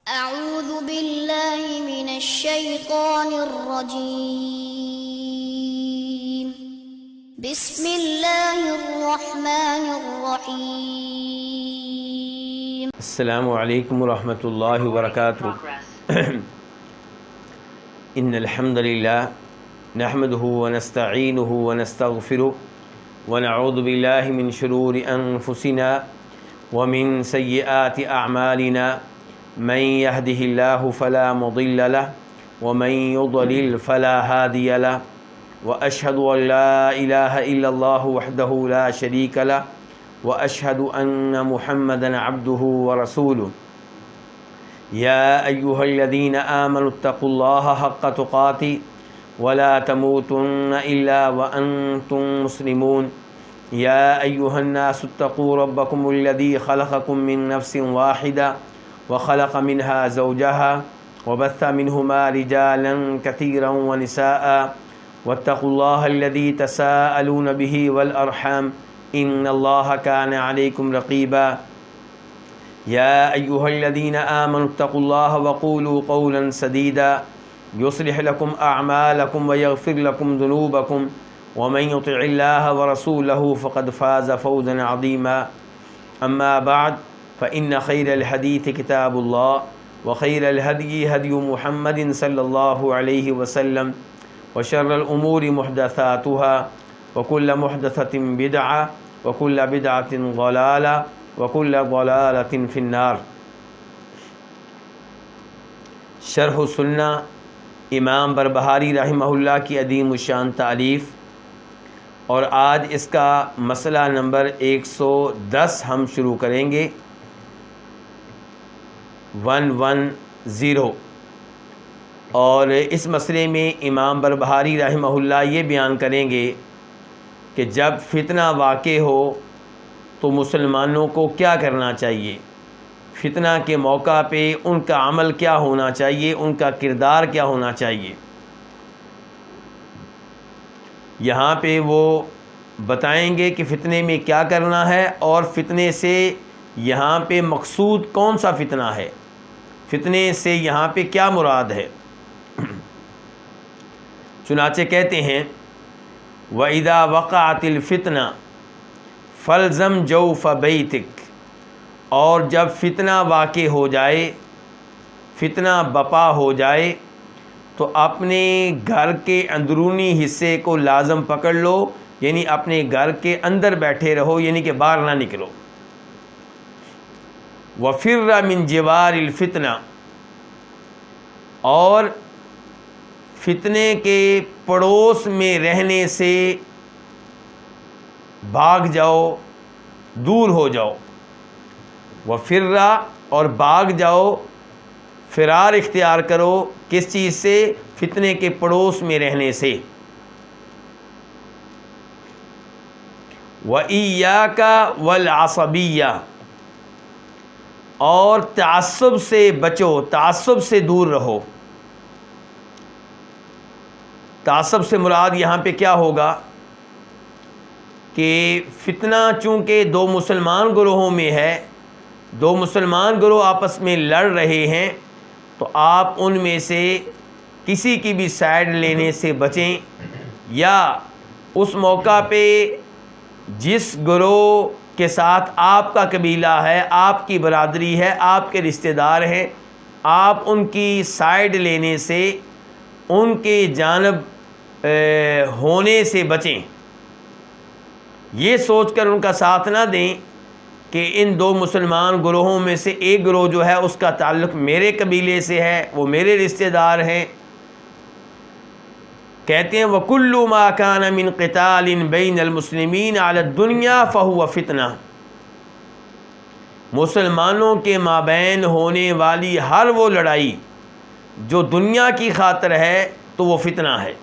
أعوذ بالله من الشيطان الرجيم بسم الله الرحمن الرحيم السلام علیکم ورحمۃ اللہ وبرکاتہ ان الحمد للہ نحمده ونستعینه ونستغفره ونعوذ باللہ من شرور انفسنا ومن سیئات اعمالنا من يهده الله فلا مضل له ومن يضلل فلا هادي له واشهد ان لا اله الا الله وحده لا شريك له واشهد ان محمدا عبده ورسوله يا ايها الذين امنوا اتقوا الله حق تقاته ولا تموتن الا وانتم مسلمون يا ايها الناس اتقوا ربكم الذي خلقكم من نفس واحده وخلق منها زوجها وبث منهما رجالا كثيرا ونساء واتقوا الله الذي تساءلون به والأرحام إن الله كان عليكم رقيبا يا أيها الذين آمنوا اتقوا الله وقولوا قولا سديدا يصلح لكم أعمالكم ويغفر لكم ذنوبكم ومن يطع الله ورسوله فقد فاز فوزا عظيما أما بعد فإن خير الحديث كتاب الله وخير الهدي هدي محمد صلى الله عليه وسلم وشر الأمور محدثاتها وكل محدثة بدعة وكل بدعة ضلالة وكل ضلالة في النار۔ شرح السنہ امام بربہاری رحمہ اللہ کی عظیم الشان تالیف، اور آج اس کا مسئلہ نمبر 110 ہم شروع کریں گے 110، اور اس مسئلے میں امام بربہاری رحمہ اللہ یہ بیان کریں گے کہ جب فتنہ واقع ہو تو مسلمانوں کو کیا کرنا چاہیے، فتنہ کے موقع پہ ان کا عمل کیا ہونا چاہیے، ان کا کردار کیا ہونا چاہیے۔ یہاں پہ وہ بتائیں گے کہ فتنے میں کیا کرنا ہے، اور فتنے سے یہاں پہ مقصود کون سا فتنہ ہے، فتنے سے یہاں پہ کیا مراد ہے۔ چنانچہ کہتے ہیں وَإِذَا وَقَعَتِ الْفِتْنَةُ فَالْزَمْ جَوْفَ بَيْتِكَ، اور جب فتنہ واقع ہو جائے، فتنہ بپا ہو جائے، تو اپنے گھر کے اندرونی حصے کو لازم پکڑ لو، یعنی اپنے گھر کے اندر بیٹھے رہو، یعنی کہ باہر نہ نکلو۔ وَفِرَّ مِن جِوَارِ الْفِتْنَةِ، اور فتنے کے پڑوس میں رہنے سے بھاگ جاؤ، دور ہو جاؤ۔ وَفِرَّ، اور بھاگ جاؤ، فرار اختیار کرو، کس چیز سے؟ فتنے کے پڑوس میں رہنے سے۔ وَإِيَّاكَ وَالْعَصَبِيَّةَ، اور تعصب سے بچو، تعصب سے دور رہو۔ تعصب سے مراد یہاں پہ کیا ہوگا کہ فتنہ چونکہ دو مسلمان گروہوں میں ہے، دو مسلمان گروہ آپس میں لڑ رہے ہیں، تو آپ ان میں سے کسی کی بھی سائیڈ لینے سے بچیں، یا اس موقع پہ جس گروہ کے ساتھ آپ کا قبیلہ ہے، آپ کی برادری ہے، آپ کے رشتہ دار ہیں، آپ ان کی سائیڈ لینے سے، ان کے جانب ہونے سے بچیں۔ یہ سوچ کر ان کا ساتھ نہ دیں کہ ان دو مسلمان گروہوں میں سے ایک گروہ جو ہے اس کا تعلق میرے قبیلے سے ہے، وہ میرے رشتہ دار ہیں۔ کہتے ہیں وَكُلُّ مَا كَانَ مِن قِتَالٍ بَيْنَ الْمُسْلِمِينَ عَلَى الدُّنْيَا فَهُوَ فِتْنَةٌ، مسلمانوں کے مابین ہونے والی ہر وہ لڑائی جو دنیا کی خاطر ہے تو وہ فتنہ ہے۔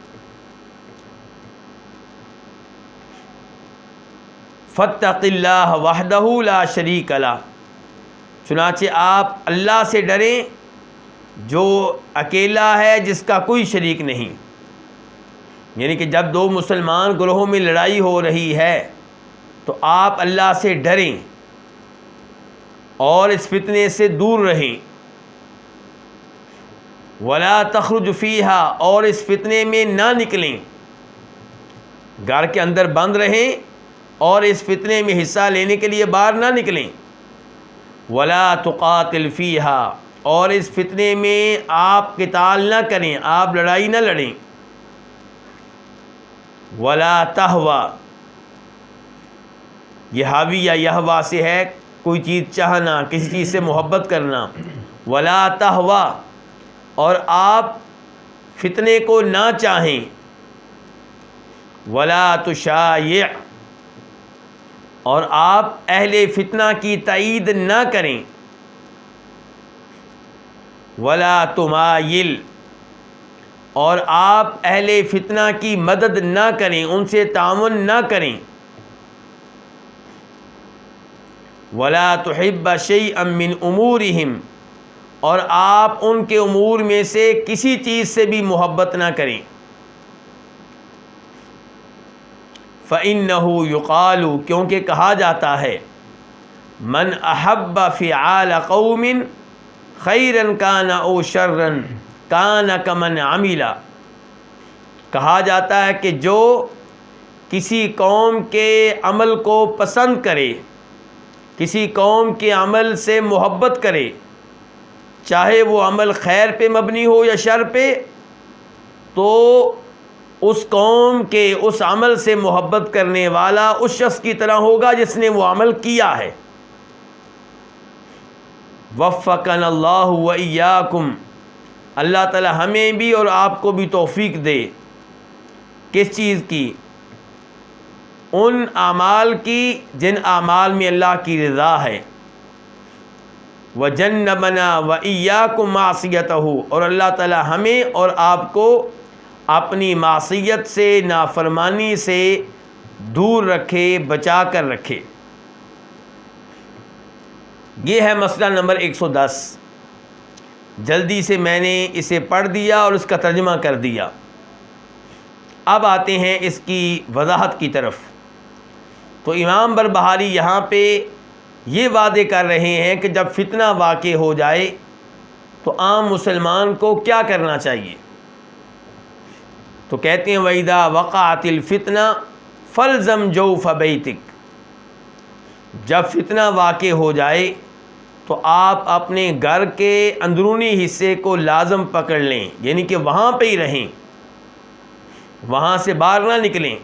فَاتَّقِ اللَّهَ وَحْدَهُ لَا شَرِيكَ لَهُ، چنانچہ آپ اللہ سے ڈریں جو اکیلا ہے، جس کا کوئی شریک نہیں۔ یعنی کہ جب دو مسلمان گروہوں میں لڑائی ہو رہی ہے تو آپ اللہ سے ڈریں اور اس فتنے سے دور رہیں۔ ولا تخرج فیہا، اور اس فتنے میں نہ نکلیں، گھر کے اندر بند رہیں اور اس فتنے میں حصہ لینے کے لیے باہر نہ نکلیں۔ ولا تقاتل فیہا، اور اس فتنے میں آپ قتال نہ کریں، آپ لڑائی نہ لڑیں۔ ولا تہوا، یہ حاوی یا یہوا سے ہے کوئی چیز چاہنا، کسی چیز سے محبت کرنا۔ ولا تہوا، اور آپ فتنے کو نہ چاہیں۔ ولا تشایع، اور آپ اہل فتنہ کی تائید نہ کریں۔ ولا تمایل، اور آپ اہل فتنہ کی مدد نہ کریں، ان سے تعاون نہ کریں۔ ولا تحب شیئا من امورہم، اور آپ ان کے امور میں سے کسی چیز سے بھی محبت نہ کریں۔ فَإِنَّهُ يُقَالُ، کیونکہ کہا جاتا ہے، من احب فعال قوم خیرا کان او شرا کان کمن عمل، کہا جاتا ہے کہ جو کسی قوم کے عمل کو پسند کرے، کسی قوم کے عمل سے محبت کرے، چاہے وہ عمل خیر پہ مبنی ہو یا شر پہ، تو اس قوم کے اس عمل سے محبت کرنے والا اس شخص کی طرح ہوگا جس نے وہ عمل کیا ہے۔ وفقنا اللہ وإیاکم، اللہ تعالی ہمیں بھی اور آپ کو بھی توفیق دے۔ کس چیز کی؟ ان اعمال کی جن اعمال میں اللہ کی رضا ہے۔ وجنبنا وإیاکم معصیتہ، اور اللہ تعالی ہمیں اور آپ کو اپنی معصیت سے، نافرمانی سے دور رکھے، بچا کر رکھے۔ یہ ہے مسئلہ نمبر 110۔ جلدی سے میں نے اسے پڑھ دیا اور اس کا ترجمہ کر دیا۔ اب آتے ہیں اس کی وضاحت کی طرف۔ تو امام بربہاری یہاں پہ یہ وعدے کر رہے ہیں کہ جب فتنہ واقع ہو جائے تو عام مسلمان کو کیا کرنا چاہیے۔ تو کہتے ہیں وَإِذَا وَقَعَتِ الْفِتْنَةُ فَالْزَمْ جَوْفَ بَيْتِكَ، جب فتنہ واقع ہو جائے تو آپ اپنے گھر کے اندرونی حصے کو لازم پکڑ لیں، یعنی کہ وہاں پہ ہی رہیں، وہاں سے باہر نہ نکلیں۔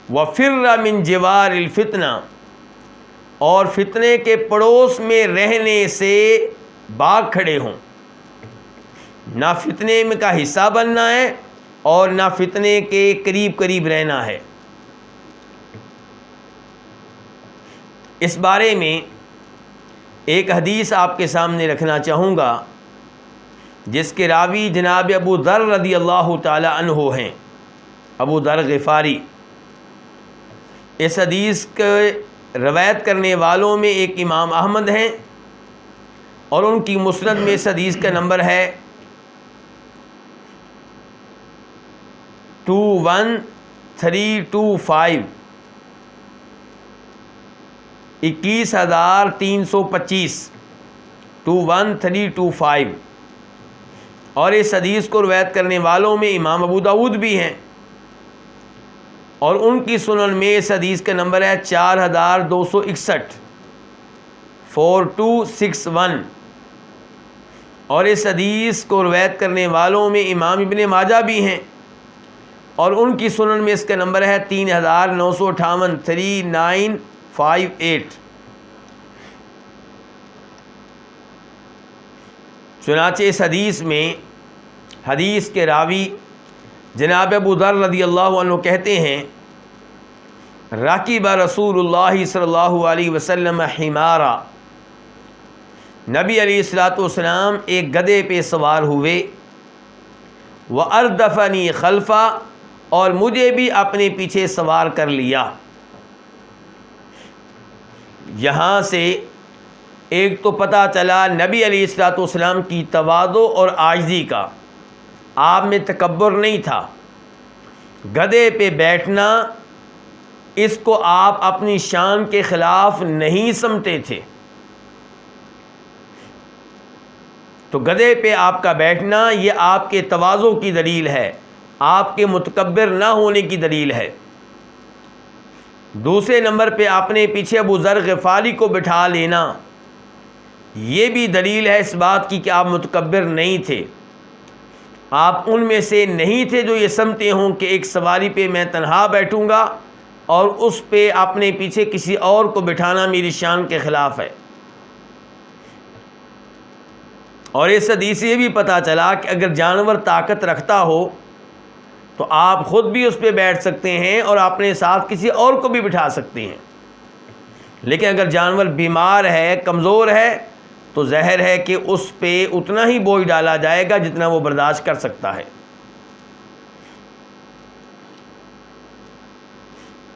وَفِرَّ مِن جِوَارِ الْفِتْنَةِ، اور فتنے کے پڑوس میں رہنے سے باغ کھڑے ہوں، نہ فتنے میں کا حصہ بننا ہے اور نہ فتنے کے قریب قریب رہنا ہے۔ اس بارے میں ایک حدیث آپ کے سامنے رکھنا چاہوں گا جس کے راوی جناب ابو ذر رضی اللہ تعالی عنہ ہیں، ابو ذر غفاری۔ اس حدیث کے روایت کرنے والوں میں ایک امام احمد ہیں اور ان کی مسند میں اس حدیث کا نمبر ہے 21325، 21325، 21325۔ اور اس حدیث کو روایت کرنے والوں میں امام ابو داؤد بھی ہیں، اور ان کی سنن میں اس حدیث کا نمبر ہے 4261، 4261۔ اور اس حدیث کو روایت کرنے والوں میں امام ابن ماجہ بھی ہیں، اور ان کی سنن میں اس کا نمبر ہے 3958، 3958۔ چنانچہ اس حدیث میں حدیث کے راوی جناب ابو ذر رضی اللہ عنہ کہتے ہیں، راکب رسول اللہ صلی اللہ علیہ وسلم حمارا، نبی علیہ الصلوۃ والسلام ایک گدھے پہ سوار ہوئے، وَأَرْدَفَنِي خَلْفًا، اور مجھے بھی اپنے پیچھے سوار کر لیا۔ یہاں سے ایک تو پتہ چلا نبی علیہ الصلوۃ والسلام کی تواضع اور عاجزی کا، آپ میں تکبر نہیں تھا۔ گدھے پہ بیٹھنا اس کو آپ اپنی شان کے خلاف نہیں سمجھتے تھے۔ تو گدھے پہ آپ کا بیٹھنا یہ آپ کے تواضع کی دلیل ہے، آپ کے متکبر نہ ہونے کی دلیل ہے۔ دوسرے نمبر پہ اپنے پیچھے ابو ذر غفاری کو بٹھا لینا، یہ بھی دلیل ہے اس بات کی کہ آپ متکبر نہیں تھے، آپ ان میں سے نہیں تھے جو یہ سمجھتے ہوں کہ ایک سواری پہ میں تنہا بیٹھوں گا اور اس پہ اپنے پیچھے کسی اور کو بٹھانا میری شان کے خلاف ہے۔ اور اس حدیث سے یہ بھی پتہ چلا کہ اگر جانور طاقت رکھتا ہو تو آپ خود بھی اس پہ بیٹھ سکتے ہیں اور اپنے ساتھ کسی اور کو بھی بٹھا سکتے ہیں، لیکن اگر جانور بیمار ہے، کمزور ہے، تو ظاہر ہے کہ اس پہ اتنا ہی بوجھ ڈالا جائے گا جتنا وہ برداشت کر سکتا ہے۔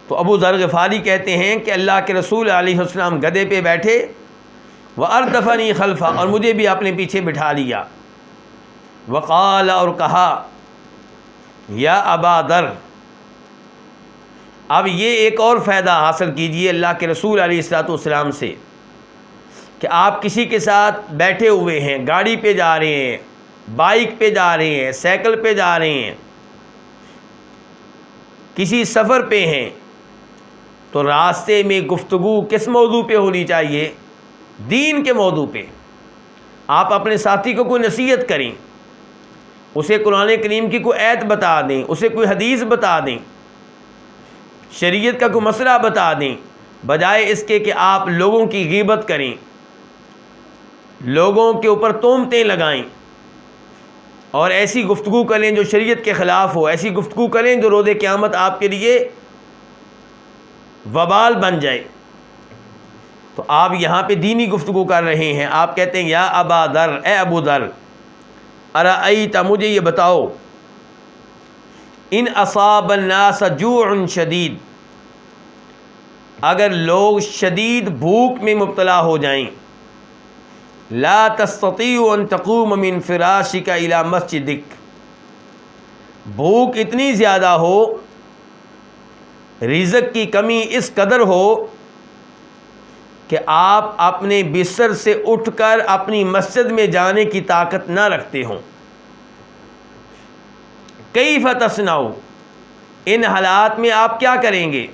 تو ابو ذر غفاری کہتے ہیں کہ اللہ کے رسول علیہ السلام گدھے پہ بیٹھے، وَأَرْدَفَنِي خَلْفَهُ، اور مجھے بھی اپنے پیچھے بٹھا لیا، وقال، اور کہا، یا ابا ذر۔ اب یہ ایک اور فائدہ حاصل کیجئے اللہ کے رسول علیہ السلام سے کہ آپ کسی کے ساتھ بیٹھے ہوئے ہیں، گاڑی پہ جا رہے ہیں، بائک پہ جا رہے ہیں، سائیکل پہ جا رہے ہیں، کسی سفر پہ ہیں، تو راستے میں گفتگو کس موضوع پہ ہونی چاہیے؟ دین کے موضوع پہ۔ آپ اپنے ساتھی کو کوئی نصیحت کریں، اسے قرآن کریم کی کوئی آیت بتا دیں، اسے کوئی حدیث بتا دیں، شریعت کا کوئی مسئلہ بتا دیں، بجائے اس کے کہ آپ لوگوں کی غیبت کریں، لوگوں کے اوپر تہمتیں لگائیں اور ایسی گفتگو کریں جو شریعت کے خلاف ہو، ایسی گفتگو کریں جو روز قیامت آپ کے لیے وبال بن جائے۔ تو آپ یہاں پہ دینی گفتگو کر رہے ہیں، آپ کہتے ہیں یا ابا ذر، اے ابو ذر، ارأیت، مجھے یہ بتاؤ، ان اصاب الناس جوع شدید، اگر لوگ شدید بھوک میں مبتلا ہو جائیں، لا تستطيع ان تقوم من فراشك الى مسجدك، بھوک اتنی زیادہ ہو، رزق کی کمی اس قدر ہو کہ آپ اپنے بستر سے اٹھ کر اپنی مسجد میں جانے کی طاقت نہ رکھتے ہوں، کیف تصنع، ان حالات میں آپ کیا کریں گے؟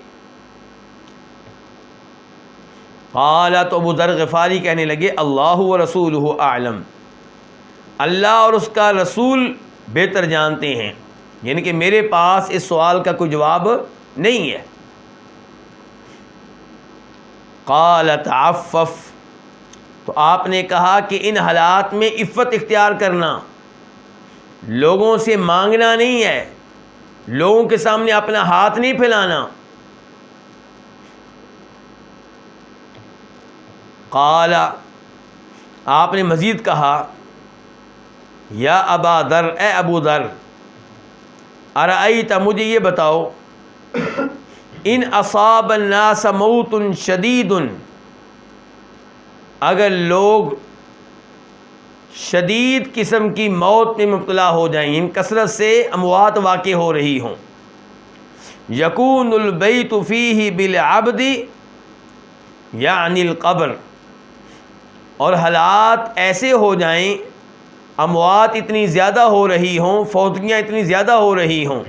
قال، تو ابو ذر غفاری کہنے لگے، اللہ ورسولہ اعلم، اللہ اور اس کا رسول بہتر جانتے ہیں، یعنی کہ میرے پاس اس سوال کا کوئی جواب نہیں ہے۔ قال تعفف، تو آپ نے کہا کہ ان حالات میں عفت اختیار کرنا، لوگوں سے مانگنا نہیں ہے، لوگوں کے سامنے اپنا ہاتھ نہیں پھیلانا۔ قال، آپ نے مزید کہا، یا ابا ذر، اے ابو ذر، ارأیت، مجھے یہ بتاؤ، ان اصاب الناس موت شدید، اگر لوگ شدید قسم کی موت میں مبتلا ہو جائیں، ان کثرت سے اموات واقع ہو رہی ہوں، یکون البیت فیہ بالعبد یعنی القبر، اور حالات ایسے ہو جائیں، اموات اتنی زیادہ ہو رہی ہوں، فوتگیاں اتنی زیادہ ہو رہی ہوں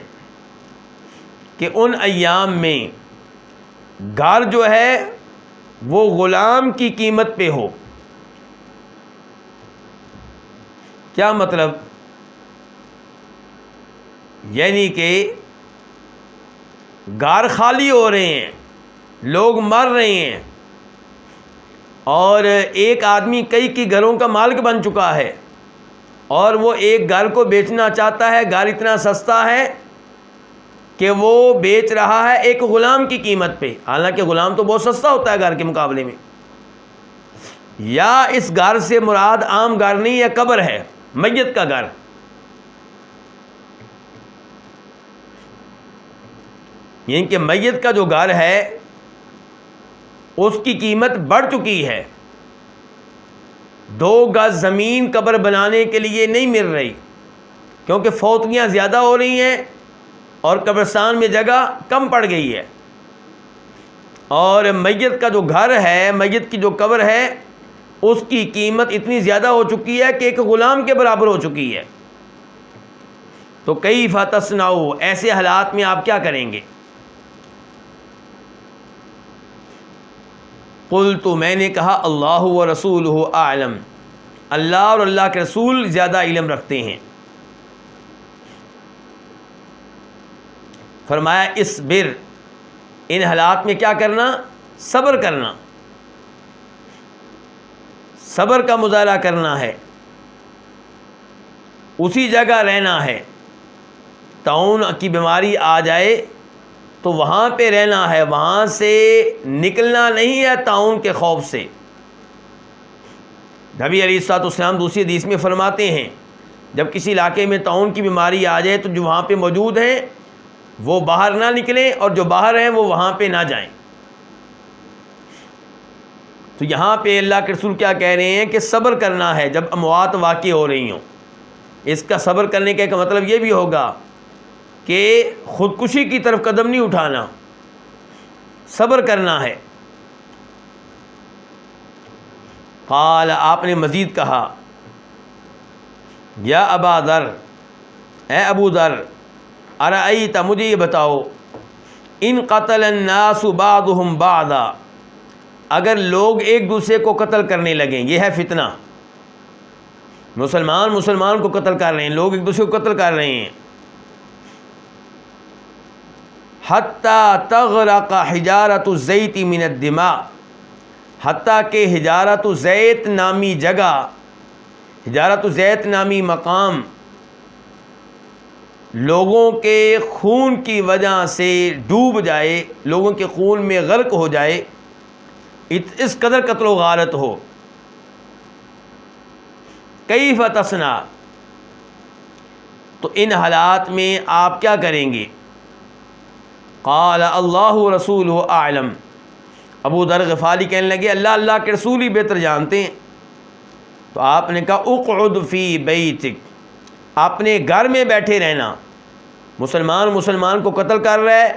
کہ ان ایام میں گھر جو ہے وہ غلام کی قیمت پہ ہو۔ کیا مطلب؟ یعنی کہ گھر خالی ہو رہے ہیں، لوگ مر رہے ہیں، اور ایک آدمی کئی گھروں کا مالک بن چکا ہے، اور وہ ایک گھر کو بیچنا چاہتا ہے، گھر اتنا سستا ہے کہ وہ بیچ رہا ہے ایک غلام کی قیمت پہ، حالانکہ غلام تو بہت سستا ہوتا ہے گھر کے مقابلے میں۔ یا اس گھر سے مراد عام گھر نہیں ہے، قبر ہے، میت کا گھر۔ یعنی کہ میت کا جو گھر ہے اس کی قیمت بڑھ چکی ہے، 2 گز زمین قبر بنانے کے لیے نہیں مل رہی، کیونکہ فوتگیاں زیادہ ہو رہی ہیں اور قبرستان میں جگہ کم پڑ گئی ہے، اور میت کا جو گھر ہے، میت کی جو قبر ہے، اس کی قیمت اتنی زیادہ ہو چکی ہے کہ ایک غلام کے برابر ہو چکی ہے. تو کیف تصنعوا، ایسے حالات میں آپ کیا کریں گے؟ قلت، میں نے کہا اللہ ورسولہ اعلم، اللہ اور اللہ کے رسول زیادہ علم رکھتے ہیں. فرمایا اصبر، ان حالات میں کیا کرنا؟ صبر کرنا، صبر کا مظاہرہ کرنا ہے، اسی جگہ رہنا ہے. طاعون کی بیماری آ جائے تو وہاں پہ رہنا ہے، وہاں سے نکلنا نہیں ہے طاعون کے خوف سے. نبی علیہ الصلوۃ والسلام دوسری حدیث میں فرماتے ہیں جب کسی علاقے میں طاعون کی بیماری آ جائے تو جو وہاں پہ موجود ہیں وہ باہر نہ نکلیں اور جو باہر ہیں وہ وہاں پہ نہ جائیں. تو یہاں پہ اللہ کے رسول کیا کہہ رہے ہیں کہ صبر کرنا ہے جب اموات واقع ہو رہی ہوں. اس کا صبر کرنے کا ایک مطلب یہ بھی ہوگا کہ خودکشی کی طرف قدم نہیں اٹھانا، صبر کرنا ہے. قال، آپ نے مزید کہا یا ابا ذر، اے ابو ذر، ارأیت، مجھے یہ بتاؤ، ان قتل الناس بعضهم بعضا، اگر لوگ ایک دوسرے کو قتل کرنے لگیں، یہ ہے فتنہ، مسلمان کو قتل کر رہے ہیں، لوگ ایک دوسرے کو قتل کر رہے ہیں. حتیٰ تغرق حجارۃ الزیت من الدماء، حتیٰ کہ حجارۃ الزیت نامی جگہ، حجارۃ الزیت نامی مقام لوگوں کے خون کی وجہ سے ڈوب جائے، لوگوں کے خون میں غرق ہو جائے، اس قدر قتل و غارت ہو. کیف تصنع، تو ان حالات میں آپ کیا کریں گے؟ قال اللہ رسولہ اعلم، ابو ذر غفاری کہنے لگے اللہ کے رسول ہی بہتر جانتے ہیں. تو آپ نے کہا اقعد فی بیتک، اپنے گھر میں بیٹھے رہنا. مسلمان کو قتل کر رہا ہے،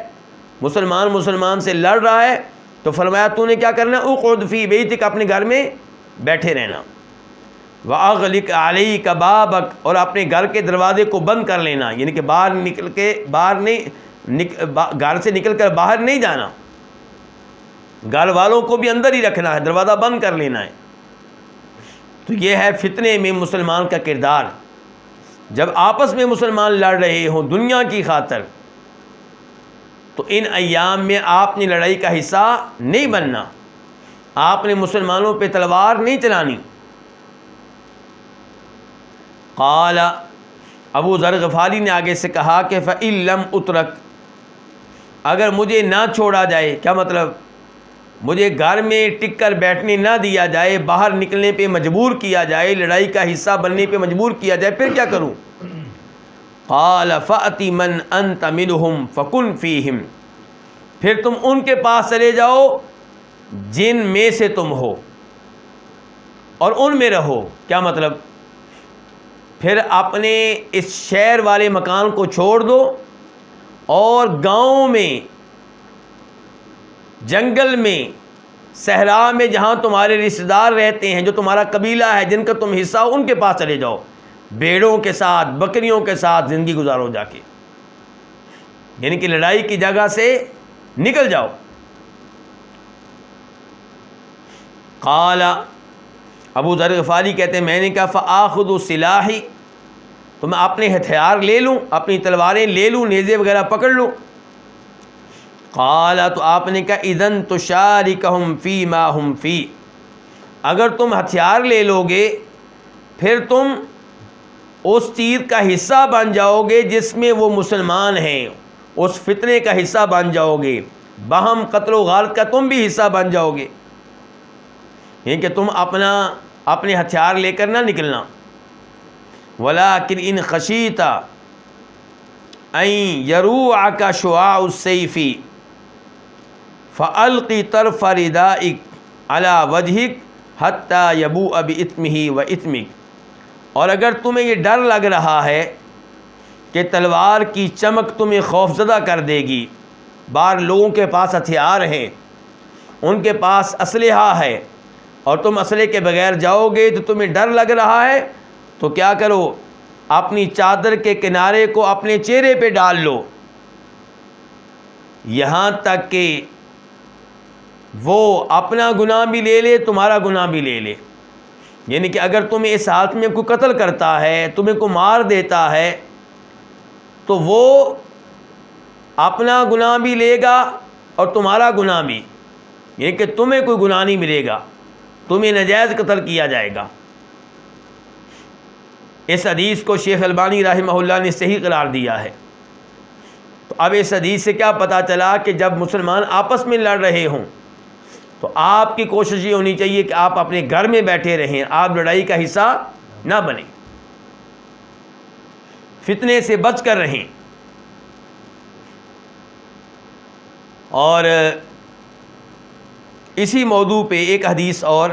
مسلمان سے لڑ رہا ہے، تو فرمایا تو نے کیا کرنا؟ اقعد فی بیتک، اپنے گھر میں بیٹھے رہنا. واغلق علیک بابک، اور اپنے گھر کے دروازے کو بند کر لینا، یعنی کہ گھر سے نکل کر باہر نہیں جانا، گھر والوں کو بھی اندر ہی رکھنا ہے، دروازہ بند کر لینا ہے. تو یہ ہے فتنے میں مسلمان کا کردار. جب آپس میں مسلمان لڑ رہے ہوں دنیا کی خاطر، تو ان ایام میں آپ نے لڑائی کا حصہ نہیں بننا، آپ نے مسلمانوں پہ تلوار نہیں چلانی. قال، ابو ذر غفاری نے آگے سے کہا کہ فَإِن لَمْ أُتْرَكْ، اگر مجھے نہ چھوڑا جائے، کیا مطلب؟ مجھے گھر میں ٹک کر بیٹھنے نہ دیا جائے، باہر نکلنے پہ مجبور کیا جائے، لڑائی کا حصہ بننے پہ مجبور کیا جائے، پھر کیا کروں؟ قال فَأْتِ مَنْ أَنْتَ مِنْهُمْ فَكُنْ فِيهِمْ، پھر تم ان کے پاس چلے جاؤ جن میں سے تم ہو اور ان میں رہو. کیا مطلب؟ پھر اپنے اس شہر والے مکان کو چھوڑ دو اور گاؤں میں، جنگل میں، صحرا میں جہاں تمہارے رشتہ دار رہتے ہیں، جو تمہارا قبیلہ ہے، جن کا تم حصہ ہو، ان کے پاس چلے جاؤ، بھیڑوں کے ساتھ، بکریوں کے ساتھ زندگی گزارو جا کے، یعنی کہ لڑائی کی جگہ سے نکل جاؤ. قال، ابو ذر غفاری کہتے ہیں میں نے کہا فآخذ سلاحی، تو میں اپنے ہتھیار لے لوں، اپنی تلواریں لے لوں، نیزے وغیرہ پکڑ لوں. قال، تو آپ نے کہا اذن تشارکہم فی ما ہم فی، اگر تم ہتھیار لے لو گے پھر تم اس چیز کا حصہ بن جاؤ گے جس میں وہ مسلمان ہیں، اس فتنے کا حصہ بن جاؤ گے، باہم قتل و غارت کا تم بھی حصہ بن جاؤ گے، یعنی کہ تم اپنے ہتھیار لے کر نہ نکلنا. ولیکن ان خشیت ان یروعک شعاع السیف فالق طرف ردائک علی وجہک حتی یبوء باثمہ واثمک، اور اگر تمہیں یہ ڈر لگ رہا ہے کہ تلوار کی چمک تمہیں خوفزدہ کر دے گی، باہر لوگوں کے پاس ہتھیار ہیں، ان کے پاس اسلحہ ہے، اور تم اسلحے کے بغیر جاؤ گے تو تمہیں ڈر لگ رہا ہے تو کیا کرو، اپنی چادر کے کنارے کو اپنے چہرے پہ ڈال لو، یہاں تک کہ وہ اپنا گناہ بھی لے لے، تمہارا گناہ بھی لے لے۔ یعنی کہ اگر تمہیں اس حالت میں کوئی قتل کرتا ہے، تمہیں کوئی مار دیتا ہے، تو وہ اپنا گناہ بھی لے گا اور تمہارا گناہ بھی، یہ کہ تمہیں کوئی گناہ نہیں ملے گا، تمہیں ناجائز قتل کیا جائے گا۔ اس حدیث کو شیخ البانی رحمہ اللہ نے صحیح قرار دیا ہے۔ تو اب اس حدیث سے کیا پتہ چلا کہ جب مسلمان آپس میں لڑ رہے ہوں تو آپ کی کوشش یہ ہونی چاہیے کہ آپ اپنے گھر میں بیٹھے رہیں، آپ لڑائی کا حصہ نہ بنیں، فتنے سے بچ کر رہیں۔ اور اسی موضوع پہ ایک حدیث اور،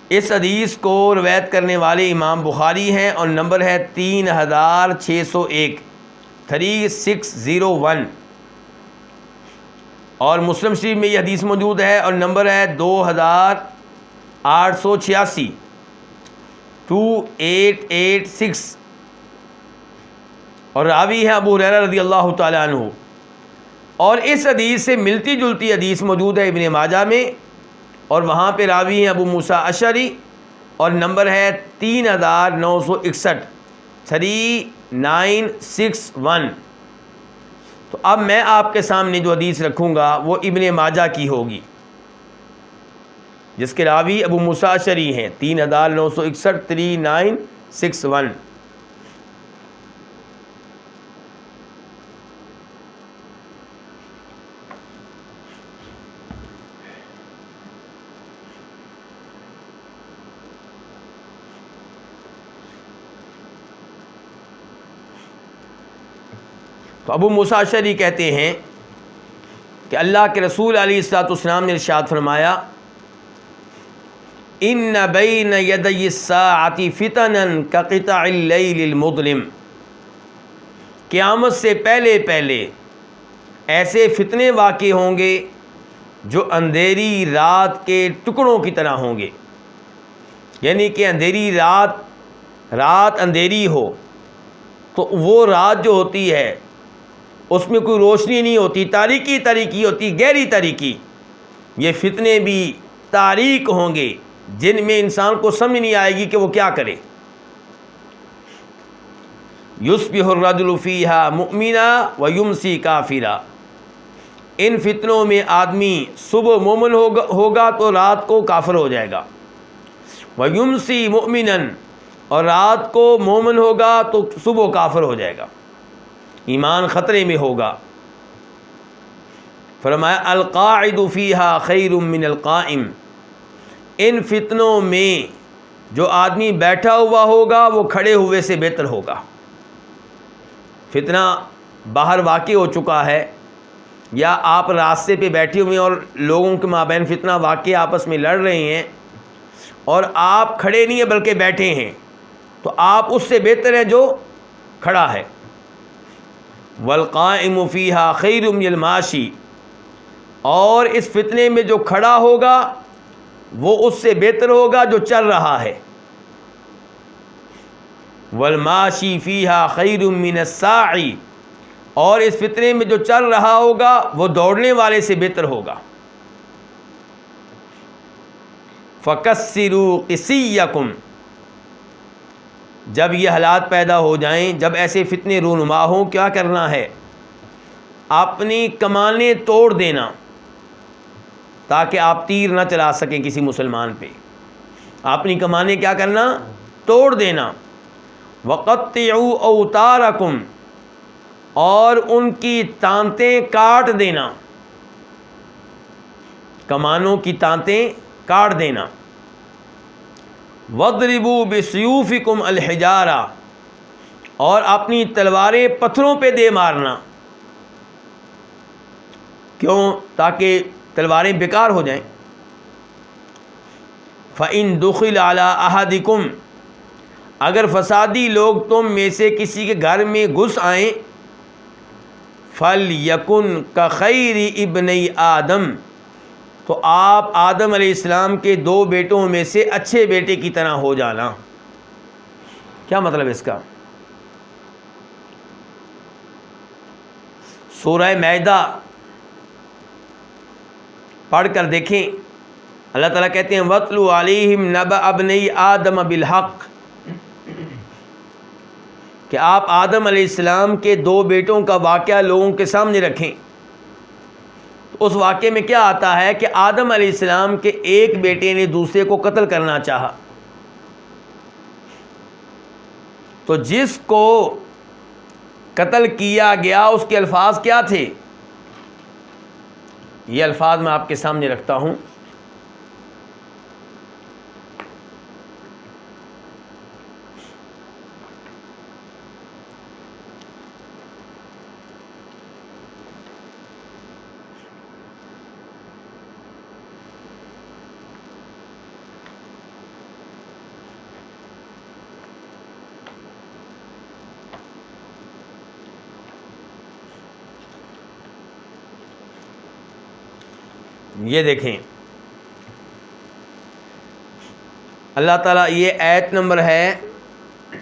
اس حدیث کو روایت کرنے والے امام بخاری ہیں اور نمبر ہے 3601 3601، اور مسلم شریف میں یہ حدیث موجود ہے اور نمبر ہے 2886 2886، اور راوی ہیں ابو ہریرہ رضی اللہ تعالیٰ عنہ۔ اور اس حدیث سے ملتی جلتی حدیث موجود ہے ابن ماجہ میں، اور وہاں پہ راوی ہیں ابو موسیٰ اشعری اور نمبر ہے 3961 3961۔ تو اب میں آپ کے سامنے جو حدیث رکھوں گا وہ ابن ماجہ کی ہوگی، جس کے راوی ابو موسیٰ اشعری ہیں، 3961 3961۔ تو ابو موسیٰ اشعری کہتے ہیں کہ اللہ کے رسول علیہ الصلوۃ والسلام نے ارشاد فرمایا، ان بین یدی الساعۃ فتنا کقطع اللیل المظلم، قیامت سے پہلے پہلے ایسے فتنے واقع ہوں گے جو اندھیری رات کے ٹکڑوں کی طرح ہوں گے۔ یعنی کہ اندھیری رات اندھیری ہو تو وہ رات جو ہوتی ہے اس میں کوئی روشنی نہیں ہوتی، تاریکی تاریکی ہوتی، گہری تاریکی۔ یہ فتنے بھی تاریک ہوں گے جن میں انسان کو سمجھ نہیں آئے گی کہ وہ کیا کرے۔ یصبح الرجل فیہا مؤمنا ویمسی کافرا، ان فتنوں میں آدمی صبح مومن ہوگا تو رات کو کافر ہو جائے گا، ویمسی مؤمنا، اور رات کو مومن ہوگا تو صبح کافر ہو جائے گا، ایمان خطرے میں ہوگا۔ فرمایا القاعد فیہا خیر من القائم، ان فتنوں میں جو آدمی بیٹھا ہوا ہوگا وہ کھڑے ہوئے سے بہتر ہوگا۔ فتنہ باہر واقع ہو چکا ہے، یا آپ راستے پہ بیٹھے ہوئے ہیں اور لوگوں کے مابین فتنہ واقع آپس میں لڑ رہے ہیں اور آپ کھڑے نہیں ہیں بلکہ بیٹھے ہیں، تو آپ اس سے بہتر ہیں جو کھڑا ہے۔ والقائم فیہا خیر من الماشی، اور اس فتنے میں جو کھڑا ہوگا وہ اس سے بہتر ہوگا جو چل رہا ہے۔ والماشی فیہا خیر من الساعی، اور اس فتنے میں جو چل رہا ہوگا وہ دوڑنے والے سے بہتر ہوگا۔ فکسروا قسیکم، جب یہ حالات پیدا ہو جائیں، جب ایسے فتنے رونما ہوں، کیا کرنا ہے؟ اپنی کمانیں توڑ دینا تاکہ آپ تیر نہ چلا سکیں کسی مسلمان پہ۔ اپنی کمانیں کیا کرنا؟ توڑ دینا۔ وقطعوا اوتارکم، اور ان کی تانتیں کاٹ دینا، کمانوں کی تانتیں کاٹ دینا۔ وَاضْرِبُوا بِسُيُوفِكُمْ الْحِجَارَةَ، اور اپنی تلواریں پتھروں پہ دے مارنا۔ کیوں؟ تاکہ تلواریں بیکار ہو جائیں۔ فَإِن دُخِلَ عَلَىٰ أَحَدِكُمْ، اگر فسادی لوگ تم میں سے کسی کے گھر میں گھس آئیں، فَلْيَكُنْ كَخَيْرِ ابْنَيْ آدم، تو آپ آدم علیہ السلام کے 2 بیٹوں میں سے اچھے بیٹے کی طرح ہو جانا۔ کیا مطلب اس کا؟ سورہ مائدہ پڑھ کر دیکھیں، اللہ تعالیٰ کہتے ہیں وَاتْلُ عَلَيْهِمْ نَبَأَ ابْنَيْ آدَمَ بِالْحَقِّ، کہ آپ آدم علیہ السلام کے 2 بیٹوں کا واقعہ لوگوں کے سامنے رکھیں۔ تو اس واقعے میں کیا آتا ہے کہ آدم علیہ السلام کے ایک بیٹے نے دوسرے کو قتل کرنا چاہا، تو جس کو قتل کیا گیا اس کے الفاظ کیا تھے؟ یہ الفاظ میں آپ کے سامنے رکھتا ہوں۔ یہ دیکھیں اللہ تعالیٰ، یہ آیت نمبر ہے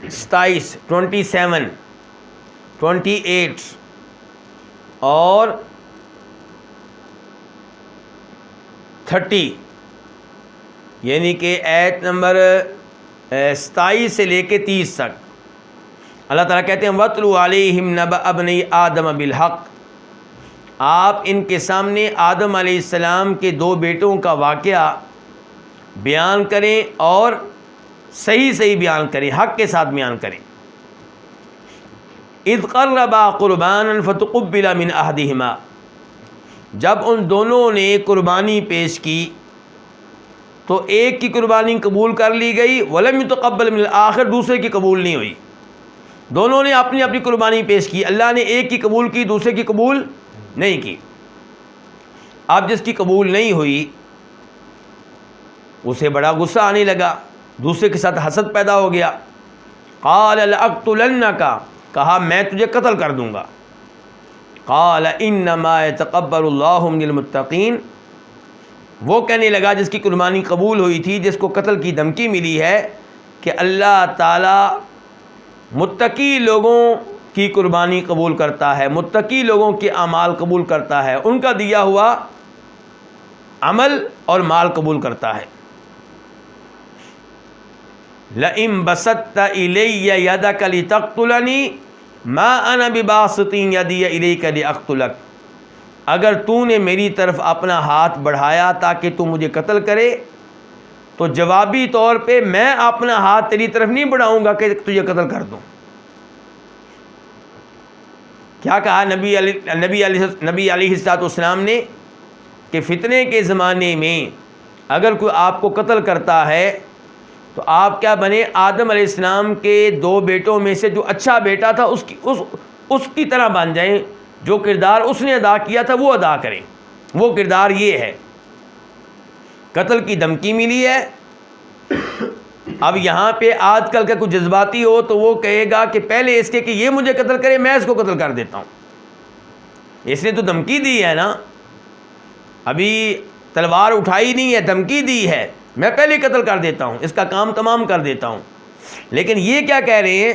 27، 27، 28 اور 30، یعنی کہ آیت نمبر 27 سے لے کے 30 تک اللہ تعالیٰ کہتے ہیں وَاتْلُ عَلَيْهِمْ نَبَأَ ابْنَيْ آدَمَ بِالْحَقِّ، آپ ان کے سامنے آدم علیہ السلام کے 2 بیٹوں کا واقعہ بیان کریں اور صحیح بیان کریں، حق کے ساتھ بیان کریں۔ اذ قربا قربانا فتقبل من احدہما، جب ان دونوں نے قربانی پیش کی تو ایک کی قربانی قبول کر لی گئی، ولم يتقبل من الآخر، دوسرے کی قبول نہیں ہوئی۔ دونوں نے اپنی اپنی قربانی پیش کی، اللہ نے ایک کی قبول کی، دوسرے کی قبول نہیں کی۔ اب جس کی قبول نہیں ہوئی اسے بڑا غصہ آنے لگا، دوسرے کے ساتھ حسد پیدا ہو گیا۔ قال لأقتلنک، کہا میں تجھے قتل کر دوں گا۔ قال انما يتقبل اللہ من المتقین، وہ کہنے لگا جس کی قربانی قبول ہوئی تھی، جس کو قتل کی دھمکی ملی ہے، کہ اللہ تعالی متقی لوگوں کی قربانی قبول کرتا ہے، متقی لوگوں کے اعمال قبول کرتا ہے، ان کا دیا ہوا عمل اور مال قبول کرتا ہے۔ لَئِن بَسَطتَ إِلَيَّ يَدَكَ لِتَقْتُلَنِي مَا أَنَا بِبَاسِطٍ يَدِيَ إِلَيْكَ لِأَقْتُلَكَ، اگر تو نے میری طرف اپنا ہاتھ بڑھایا تاکہ تو مجھے قتل کرے تو جوابی طور پہ میں اپنا ہاتھ تیری طرف نہیں بڑھاؤں گا کہ تجھے قتل کر دوں۔ کیا کہا نبی علیہ السلام نے کہ فتنے کے زمانے میں اگر کوئی آپ کو قتل کرتا ہے تو آپ کیا بنے، آدم علیہ السلام کے 2 بیٹوں میں سے جو اچھا بیٹا تھا اس کی طرح بن جائیں، جو کردار اس نے ادا کیا تھا وہ ادا کریں۔ وہ کردار یہ ہے، قتل کی دھمکی ملی ہے۔ اب یہاں پہ آج کل کا کوئی جذباتی ہو تو وہ کہے گا کہ پہلے اس کے کہ یہ مجھے قتل کرے میں اس کو قتل کر دیتا ہوں، اس نے تو دھمکی دی ہے نا، ابھی تلوار اٹھائی نہیں ہے، دھمکی دی ہے، میں پہلے قتل کر دیتا ہوں، اس کا کام تمام کر دیتا ہوں۔ لیکن یہ کیا کہہ رہے ہیں،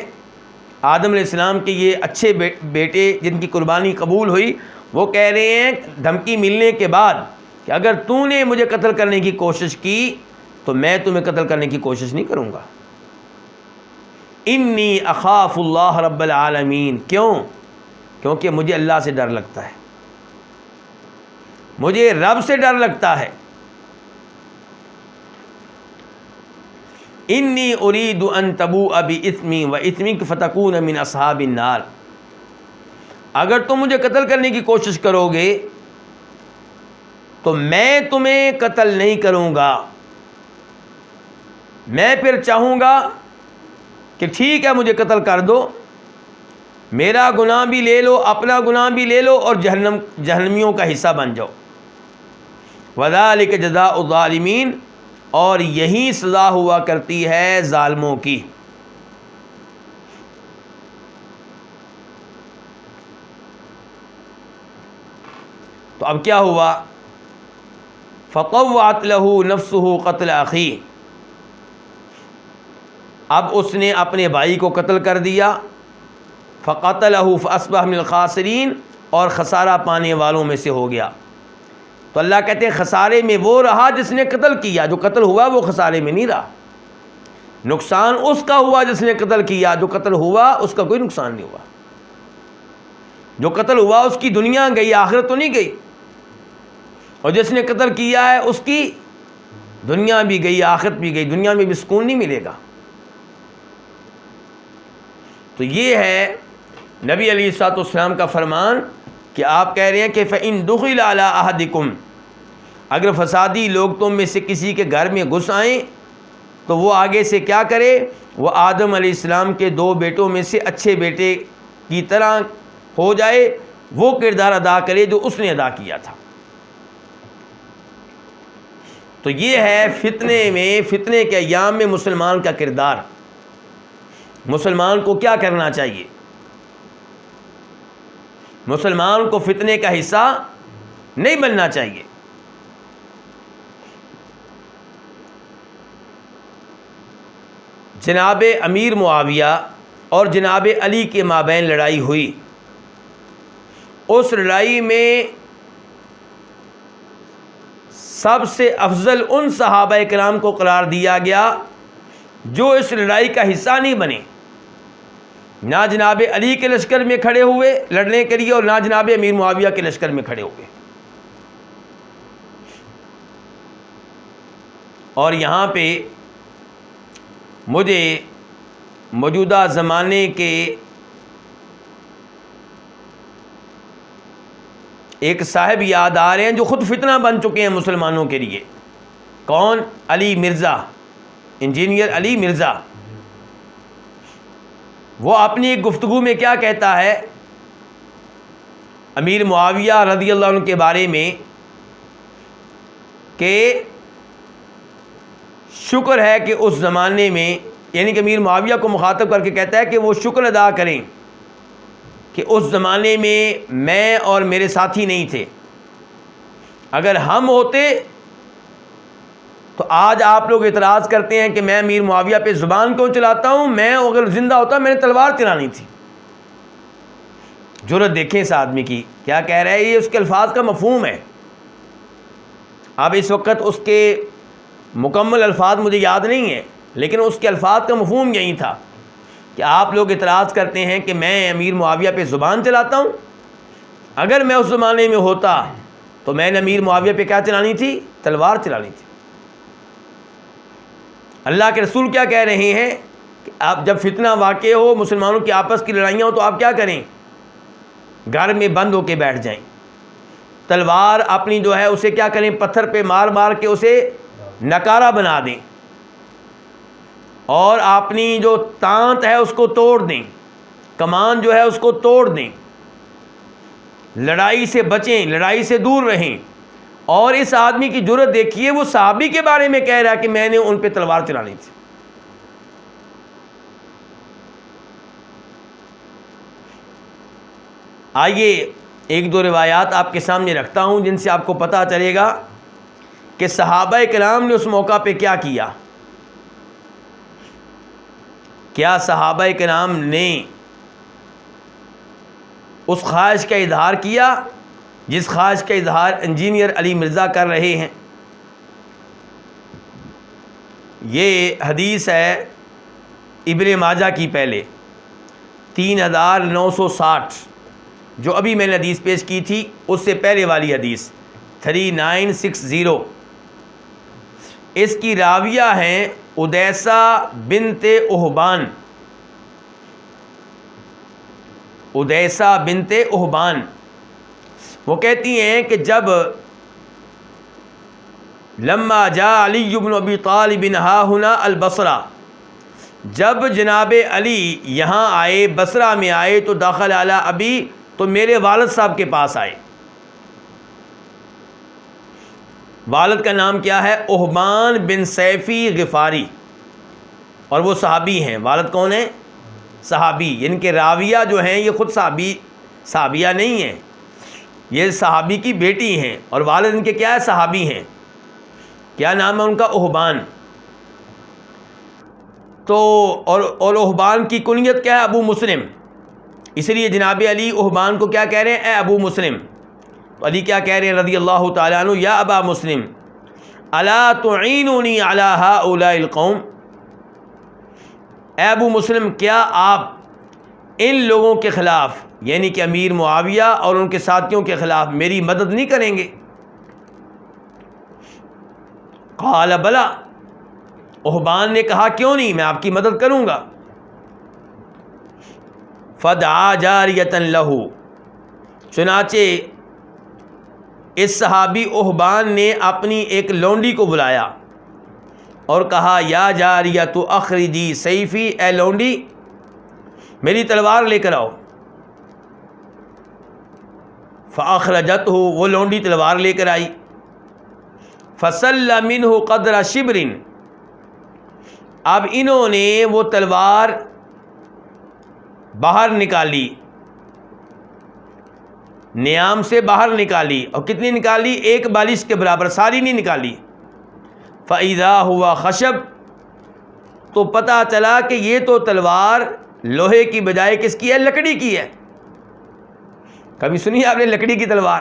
آدم علیہ السلام کے یہ اچھے بیٹے جن کی قربانی قبول ہوئی، وہ کہہ رہے ہیں دھمکی ملنے کے بعد کہ اگر تو نے مجھے قتل کرنے کی کوشش کی تو میں تمہیں قتل کرنے کی کوشش نہیں کروں گا۔ انی اخاف اللہ رب العالمین، کیونکہ مجھے اللہ سے ڈر لگتا ہے، مجھے رب سے ڈر لگتا ہے۔ انی ارید ان تبوء باسمی واسمک فتکون من اصحاب النار، اگر تم مجھے قتل کرنے کی کوشش کرو گے تو میں تمہیں قتل نہیں کروں گا، میں پھر چاہوں گا کہ ٹھیک ہے مجھے قتل کر دو، میرا گناہ بھی لے لو، اپنا گناہ بھی لے لو اور جہنمیوں کا حصہ بن جاؤ۔ وذالک جزاء الظالمین، اور یہی سزا ہوا کرتی ہے ظالموں کی۔ تو اب کیا ہوا؟ فطوعت له نفسه قتل اخیہ، اب اس نے اپنے بھائی کو قتل کر دیا، فقتلہ فاصبح من الخاسرین، اور خسارہ پانے والوں میں سے ہو گیا۔ تو اللہ کہتے ہیں خسارے میں وہ رہا جس نے قتل کیا، جو قتل ہوا وہ خسارے میں نہیں رہا۔ نقصان اس کا ہوا جس نے قتل کیا، جو قتل ہوا اس کا کوئی نقصان نہیں ہوا۔ جو قتل ہوا اس کی دنیا گئی، آخرت تو نہیں گئی، اور جس نے قتل کیا ہے اس کی دنیا بھی گئی، آخرت بھی گئی، دنیا میں بھی سکون نہیں ملے گا۔ تو یہ ہے نبی علیہ الصلوۃ والسلام کا فرمان کہ آپ کہہ رہے ہیں کہ فَإِن دُخِلَ عَلَىٰ أَحَدِكُمْ، اگر فسادی لوگ تم میں سے کسی کے گھر میں گھس آئیں تو وہ آگے سے کیا کرے؟ وہ آدم علیہ السلام کے 2 بیٹوں میں سے اچھے بیٹے کی طرح ہو جائے، وہ کردار ادا کرے جو اس نے ادا کیا تھا۔ تو یہ ہے فتنے کے ایام میں مسلمان کا کردار۔ مسلمان کو کیا کرنا چاہیے؟ مسلمان کو فتنے کا حصہ نہیں بننا چاہیے۔ جناب امیر معاویہ اور جناب علی کے مابین لڑائی ہوئی، اس لڑائی میں سب سے افضل ان صحابہ کرام کو قرار دیا گیا جو اس لڑائی کا حصہ نہیں بنے، نہ جناب علی کے لشکر میں کھڑے ہوئے لڑنے کے لیے اور نہ جناب امیر معاویہ کے لشکر میں کھڑے ہوئے۔ اور یہاں پہ مجھے موجودہ زمانے کے ایک صاحب یاد آ رہے ہیں جو خود فتنہ بن چکے ہیں مسلمانوں کے لیے۔ کون؟ علی مرزا، انجینئر علی مرزا۔ وہ اپنی ایک گفتگو میں کیا کہتا ہے امیر معاویہ رضی اللہ عنہ کے بارے میں کہ شکر ہے کہ اس زمانے میں، یعنی کہ امیر معاویہ کو مخاطب کر کے کہتا ہے کہ وہ شکر ادا کریں کہ اس زمانے میں میں اور میرے ساتھی نہیں تھے، اگر ہم ہوتے تو آج آپ لوگ اعتراض کرتے ہیں کہ میں امیر معاویہ پہ زبان کیوں چلاتا ہوں، میں اگر زندہ ہوتا میں نے تلوار چلانی تھی۔ جرأت دیکھیں اس آدمی کی، کیا کہہ رہا ہے، یہ اس کے الفاظ کا مفہوم ہے۔ اب اس وقت اس کے مکمل الفاظ مجھے یاد نہیں ہیں، لیکن اس کے الفاظ کا مفہوم یہی تھا کہ آپ لوگ اعتراض کرتے ہیں کہ میں امیر معاویہ پہ زبان چلاتا ہوں، اگر میں اس زمانے میں ہوتا تو میں نے امیر معاویہ پہ کیا چلانی تھی؟ تلوار چلانی تھی۔ اللہ کے رسول کیا کہہ رہے ہیں کہ آپ جب فتنہ واقع ہو، مسلمانوں کی آپس کی لڑائیاں ہو، تو آپ کیا کریں؟ گھر میں بند ہو کے بیٹھ جائیں، تلوار اپنی جو ہے اسے کیا کریں؟ پتھر پہ مار مار کے اسے نکارہ بنا دیں، اور اپنی جو تانت ہے اس کو توڑ دیں، کمان جو ہے اس کو توڑ دیں، لڑائی سے بچیں، لڑائی سے دور رہیں۔ اور اس آدمی کی جرأت دیکھیے، وہ صحابی کے بارے میں کہہ رہا ہے کہ میں نے ان پہ تلوار چلانی تھی۔ آئیے ایک دو روایات آپ کے سامنے رکھتا ہوں جن سے آپ کو پتہ چلے گا کہ صحابہ کرام نے اس موقع پہ کیا کیا۔ کیا صحابہ کرام نے اس خواہش کا اظہار کیا جس خواہش کا اظہار انجینئر علی مرزا کر رہے ہیں؟ یہ حدیث ہے ابن ماجہ کی، پہلے 3960، جو ابھی میں نے حدیث پیش کی تھی اس سے پہلے والی حدیث 3960۔ اس کی راویہ ہیں ادیسہ بنت اہبان، ادیسہ بنت اہبان۔ وہ کہتی ہیں کہ جب لما جاء علی بن ابی طالب ہا ہنا البصرہ، جب جناب علی یہاں آئے، بصرہ میں آئے، تو داخل علی ابی، تو میرے والد صاحب کے پاس آئے۔ والد کا نام کیا ہے؟ اہبان بن سیفی غفاری، اور وہ صحابی ہیں۔ والد کون ہیں؟ صحابی، یعنی کہ راویہ جو ہیں یہ خود صحابیہ نہیں ہیں۔ یہ صحابی کی بیٹی ہیں اور والد ان کے کیا ہے؟ صحابی ہیں. کیا نام ہے ان کا؟ اہبان. تو اور اہبان کی کنیت کیا ہے؟ ابو مسلم. اس لیے جناب علی اہبان کو کیا کہہ رہے ہیں؟ اے ابو مسلم. تو علی کیا کہہ رہے ہیں رضی اللہ تعالیٰ عنہ؟ یا ابا مسلم الا تعینونی علی ہؤلاء القوم. اے ابو مسلم کیا آپ ان لوگوں کے خلاف یعنی کہ امیر معاویہ اور ان کے ساتھیوں کے خلاف میری مدد نہیں کریں گے؟ قال بلا. اہبان نے کہا کیوں نہیں، میں آپ کی مدد کروں گا. فدعا جاریۃ لہ. چنانچہ اس صحابی اہبان نے اپنی ایک لونڈی کو بلایا اور کہا یا جاریۃ اخرجی سیفی، اے لونڈی میری تلوار لے کر آؤ. فاخرجتہ، وہ لونڈی تلوار لے کر آئی. فسل منہ قدر شبر. اب انہوں نے وہ تلوار باہر نکالی، نیام سے باہر نکالی. اور کتنی نکالی؟ ایک بالش کے برابر، ساری نہیں نکالی. فَإِذَا هُوَ خشب. تو پتہ چلا کہ یہ تو تلوار لوہے کی بجائے کس کی ہے؟ لکڑی کی ہے. کبھی سنی آپ نے لکڑی کی تلوار؟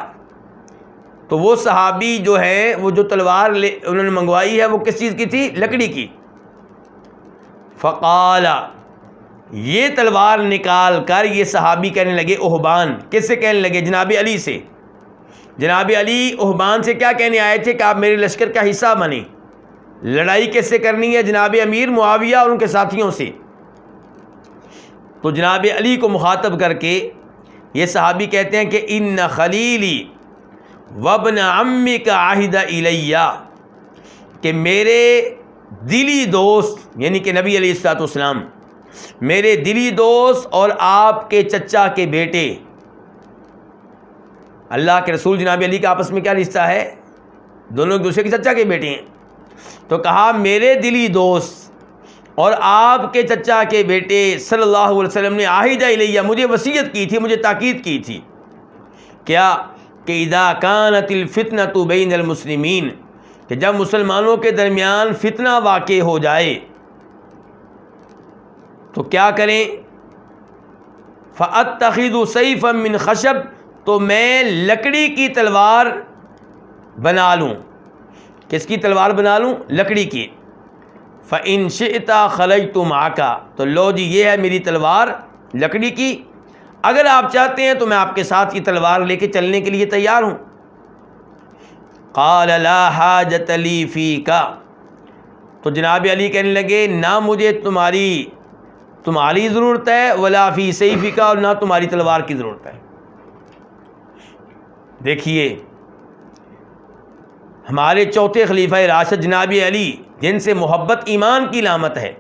تو وہ صحابی جو ہے وہ جو تلوار انہوں نے منگوائی ہے وہ کس چیز کی تھی؟ لکڑی کی. فقال، یہ تلوار نکال کر یہ صحابی کہنے لگے، اہبان کس سے کہنے لگے؟ جناب علی سے. جناب علی اہبان سے کیا کہنے آئے تھے کہ آپ میرے لشکر کا حصہ بنیں. لڑائی کس سے کرنی ہے؟ جناب امیر معاویہ اور ان کے ساتھیوں سے. تو جناب علی کو مخاطب کر کے یہ صحابی کہتے ہیں کہ ان خلیلی وابن عمک عہد الیہ، کہ میرے دلی دوست یعنی کہ نبی علیہ الصلوۃ والسلام، میرے دلی دوست اور آپ کے چچا کے بیٹے. اللہ کے رسول جناب علی کا آپس میں کیا رشتہ ہے؟ دونوں ایک دوسرے کے چچا کے بیٹے ہیں. تو کہا میرے دلی دوست اور آپ کے چچا کے بیٹے صلی اللہ علیہ وسلم نے عہد الیہ، مجھے وصیت کی تھی، مجھے تاکید کی تھی. کیا؟ کہ اذا کانت الفتنۃ بین المسلمین، کہ جب مسلمانوں کے درمیان فتنہ واقع ہو جائے تو کیا کریں؟ فَأَتَّخِذُ سَيْفًا مِّن خَشَبٍ، تو میں لکڑی کی تلوار بنا لوں. کس کی تلوار بنا لوں؟ لکڑی کی. فَإِن شِئْتَ خَرَجْتُ مَعَكَ، تو لو جی یہ ہے میری تلوار لکڑی کی، اگر آپ چاہتے ہیں تو میں آپ کے ساتھ یہ تلوار لے کے چلنے کے لیے تیار ہوں. قال لا حاجت لی فیک، تو جناب علی کہنے لگے نہ مجھے تمہاری ضرورت ہے، ولا فی سیفک، اور نہ تمہاری تلوار کی ضرورت ہے. دیکھیے ہمارے چوتھے خلیفہ راشد جناب علی، جن سے محبت ایمان کی علامت ہے،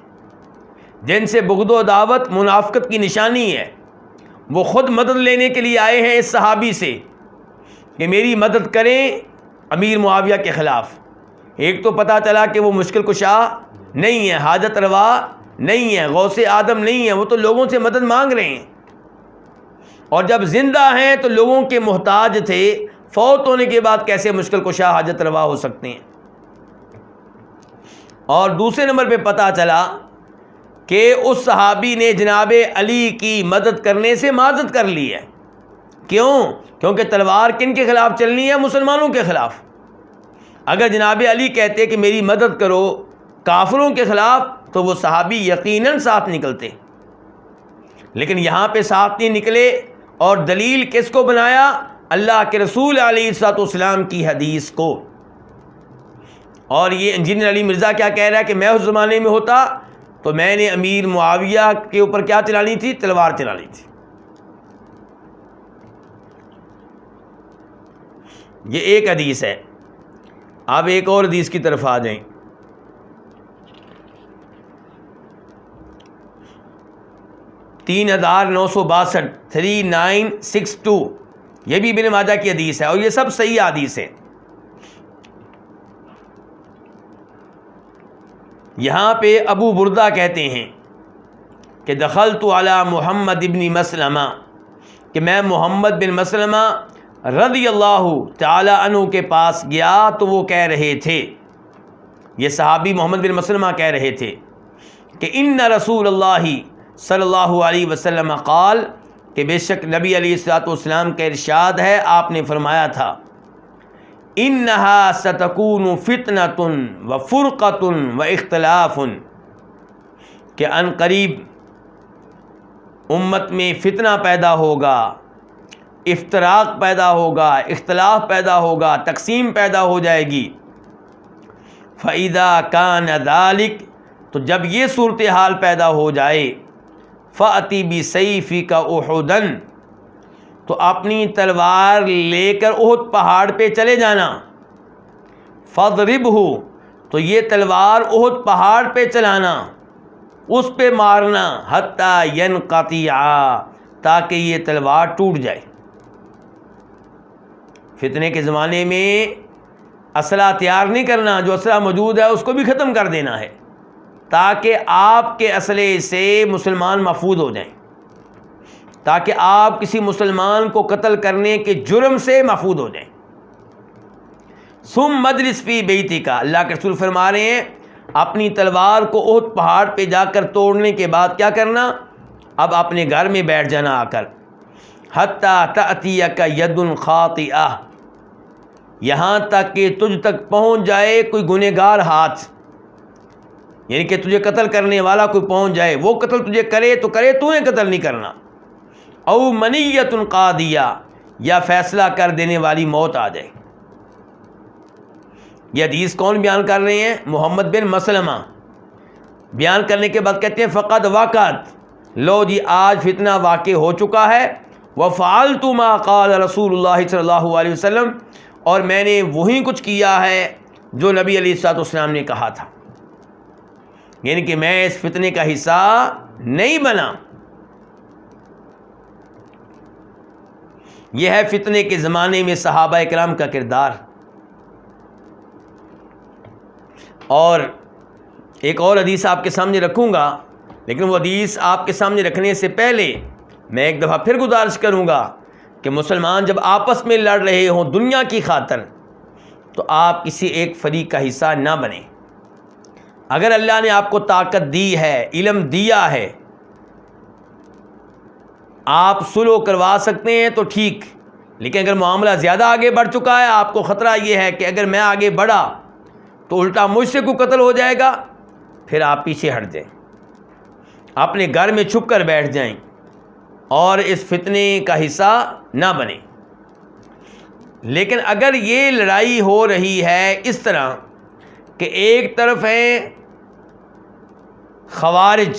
جن سے بغض و عداوت منافقت کی نشانی ہے، وہ خود مدد لینے کے لیے آئے ہیں اس صحابی سے کہ میری مدد کریں امیر معاویہ کے خلاف. ایک تو پتہ چلا کہ وہ مشکل کشا نہیں ہے، حاجت روا نہیں ہے، غوث آدم نہیں ہے، وہ تو لوگوں سے مدد مانگ رہے ہیں. اور جب زندہ ہیں تو لوگوں کے محتاج تھے، فوت ہونے کے بعد کیسے مشکل کشا حاجت روا ہو سکتے ہیں. اور دوسرے نمبر پہ پتہ چلا کہ اس صحابی نے جناب علی کی مدد کرنے سے معذرت کر لی ہے. کیوں؟ کیونکہ تلوار کن کے خلاف چلنی ہے؟ مسلمانوں کے خلاف. اگر جناب علی کہتے کہ میری مدد کرو کافروں کے خلاف تو وہ صحابی یقیناً ساتھ نکلتے، لیکن یہاں پہ ساتھ نہیں نکلے. اور دلیل کس کو بنایا؟ اللہ کے رسول علیہ الصلوۃ والسلام کی حدیث کو. اور یہ انجینئر علی مرزا کیا کہہ رہا ہے کہ میں اس زمانے میں ہوتا تو میں نے امیر معاویہ کے اوپر کیا چلانی تھی؟ تلوار چلانی تھی. یہ ایک حدیث ہے. آپ ایک اور حدیث کی طرف آ جائیں. تین 3962 3962، یہ بھی ابن ماجہ کی حدیث ہے اور یہ سب صحیح حدیث ہے. یہاں پہ ابو بردہ کہتے ہیں کہ دخلت علی محمد بن مسلمہ، کہ میں محمد بن مسلمہ رضی اللہ تعالی عنہ کے پاس گیا تو وہ کہہ رہے تھے، یہ صحابی محمد بن مسلمہ کہہ رہے تھے کہ ان رسول اللہ صلی اللہ علیہ وسلم قال، کہ بے شک نبی علیہ الصلوۃ والسلام کا ارشاد ہے، آپ نے فرمایا تھا انہا ستکون فتنۃ وفرقۃ واختلاف، کہ ان قریب امت میں فتنہ پیدا ہوگا، افتراق پیدا ہوگا، اختلاف پیدا ہوگا، تقسیم پیدا ہو جائے گی۔ فَإِذَا كَانَ ذَلِكَ، تو جب یہ صورتحال پیدا ہو جائے، فَأْتِ بِسَيْفِكَ أُحُدًا، تو اپنی تلوار لے کر احد پہاڑ پہ چلے جانا، فَاضْرِبْهُ، تو یہ تلوار احد پہاڑ پہ چلانا، اس پہ مارنا، حتیٰ ينقطع، تاکہ یہ تلوار ٹوٹ جائے۔ فتنے کے زمانے میں اسلحہ تیار نہیں کرنا، جو اسلحہ موجود ہے اس کو بھی ختم کر دینا ہے، تاکہ آپ کے اسلحے سے مسلمان محفوظ ہو جائیں، تاکہ آپ کسی مسلمان کو قتل کرنے کے جرم سے محفوظ ہو جائیں۔ ثم مجلس فی بیتک، اللہ کے رسول فرما رہے ہیں اپنی تلوار کو احد پہاڑ پہ جا کر توڑنے کے بعد کیا کرنا، اب اپنے گھر میں بیٹھ جانا آ کر، حتیٰ تأتیک ید خاطئہ، یہاں تک کہ تجھ تک پہنچ جائے کوئی گنہگار ہاتھ، یعنی کہ تجھے قتل کرنے والا کوئی پہنچ جائے، وہ قتل تجھے کرے تو کرے، تو نے قتل نہیں کرنا، او منیت قاضیہ، یا فیصلہ کر دینے والی موت آ جائے۔ یہ حدیث کون بیان کر رہے ہیں؟ محمد بن مسلمہ۔ بیان کرنے کے بعد کہتے ہیں فقد وقعت، لو جی آج فتنہ واقع ہو چکا ہے، وفعلت ما قال رسول اللہ صلی اللہ علیہ وسلم، اور میں نے وہی کچھ کیا ہے جو نبی علیہ الصلوۃ والسلام نے کہا تھا، یعنی کہ میں اس فتنے کا حصہ نہیں بنا۔ یہ ہے فتنے کے زمانے میں صحابہ کرام کا کردار۔ اور ایک اور حدیث آپ کے سامنے رکھوں گا، لیکن وہ حدیث آپ کے سامنے رکھنے سے پہلے میں ایک دفعہ پھر گزارش کروں گا کہ مسلمان جب آپس میں لڑ رہے ہوں دنیا کی خاطر، تو آپ کسی ایک فریق کا حصہ نہ بنیں۔ اگر اللہ نے آپ کو طاقت دی ہے، علم دیا ہے، آپ صلح کروا سکتے ہیں تو ٹھیک، لیکن اگر معاملہ زیادہ آگے بڑھ چکا ہے، آپ کو خطرہ یہ ہے کہ اگر میں آگے بڑھا تو الٹا مجھ سے کوئی قتل ہو جائے گا، پھر آپ پیچھے ہٹ جائیں، اپنے گھر میں چھپ کر بیٹھ جائیں اور اس فتنے کا حصہ نہ بنیں۔ لیکن اگر یہ لڑائی ہو رہی ہے اس طرح کہ ایک طرف ہیں خوارج،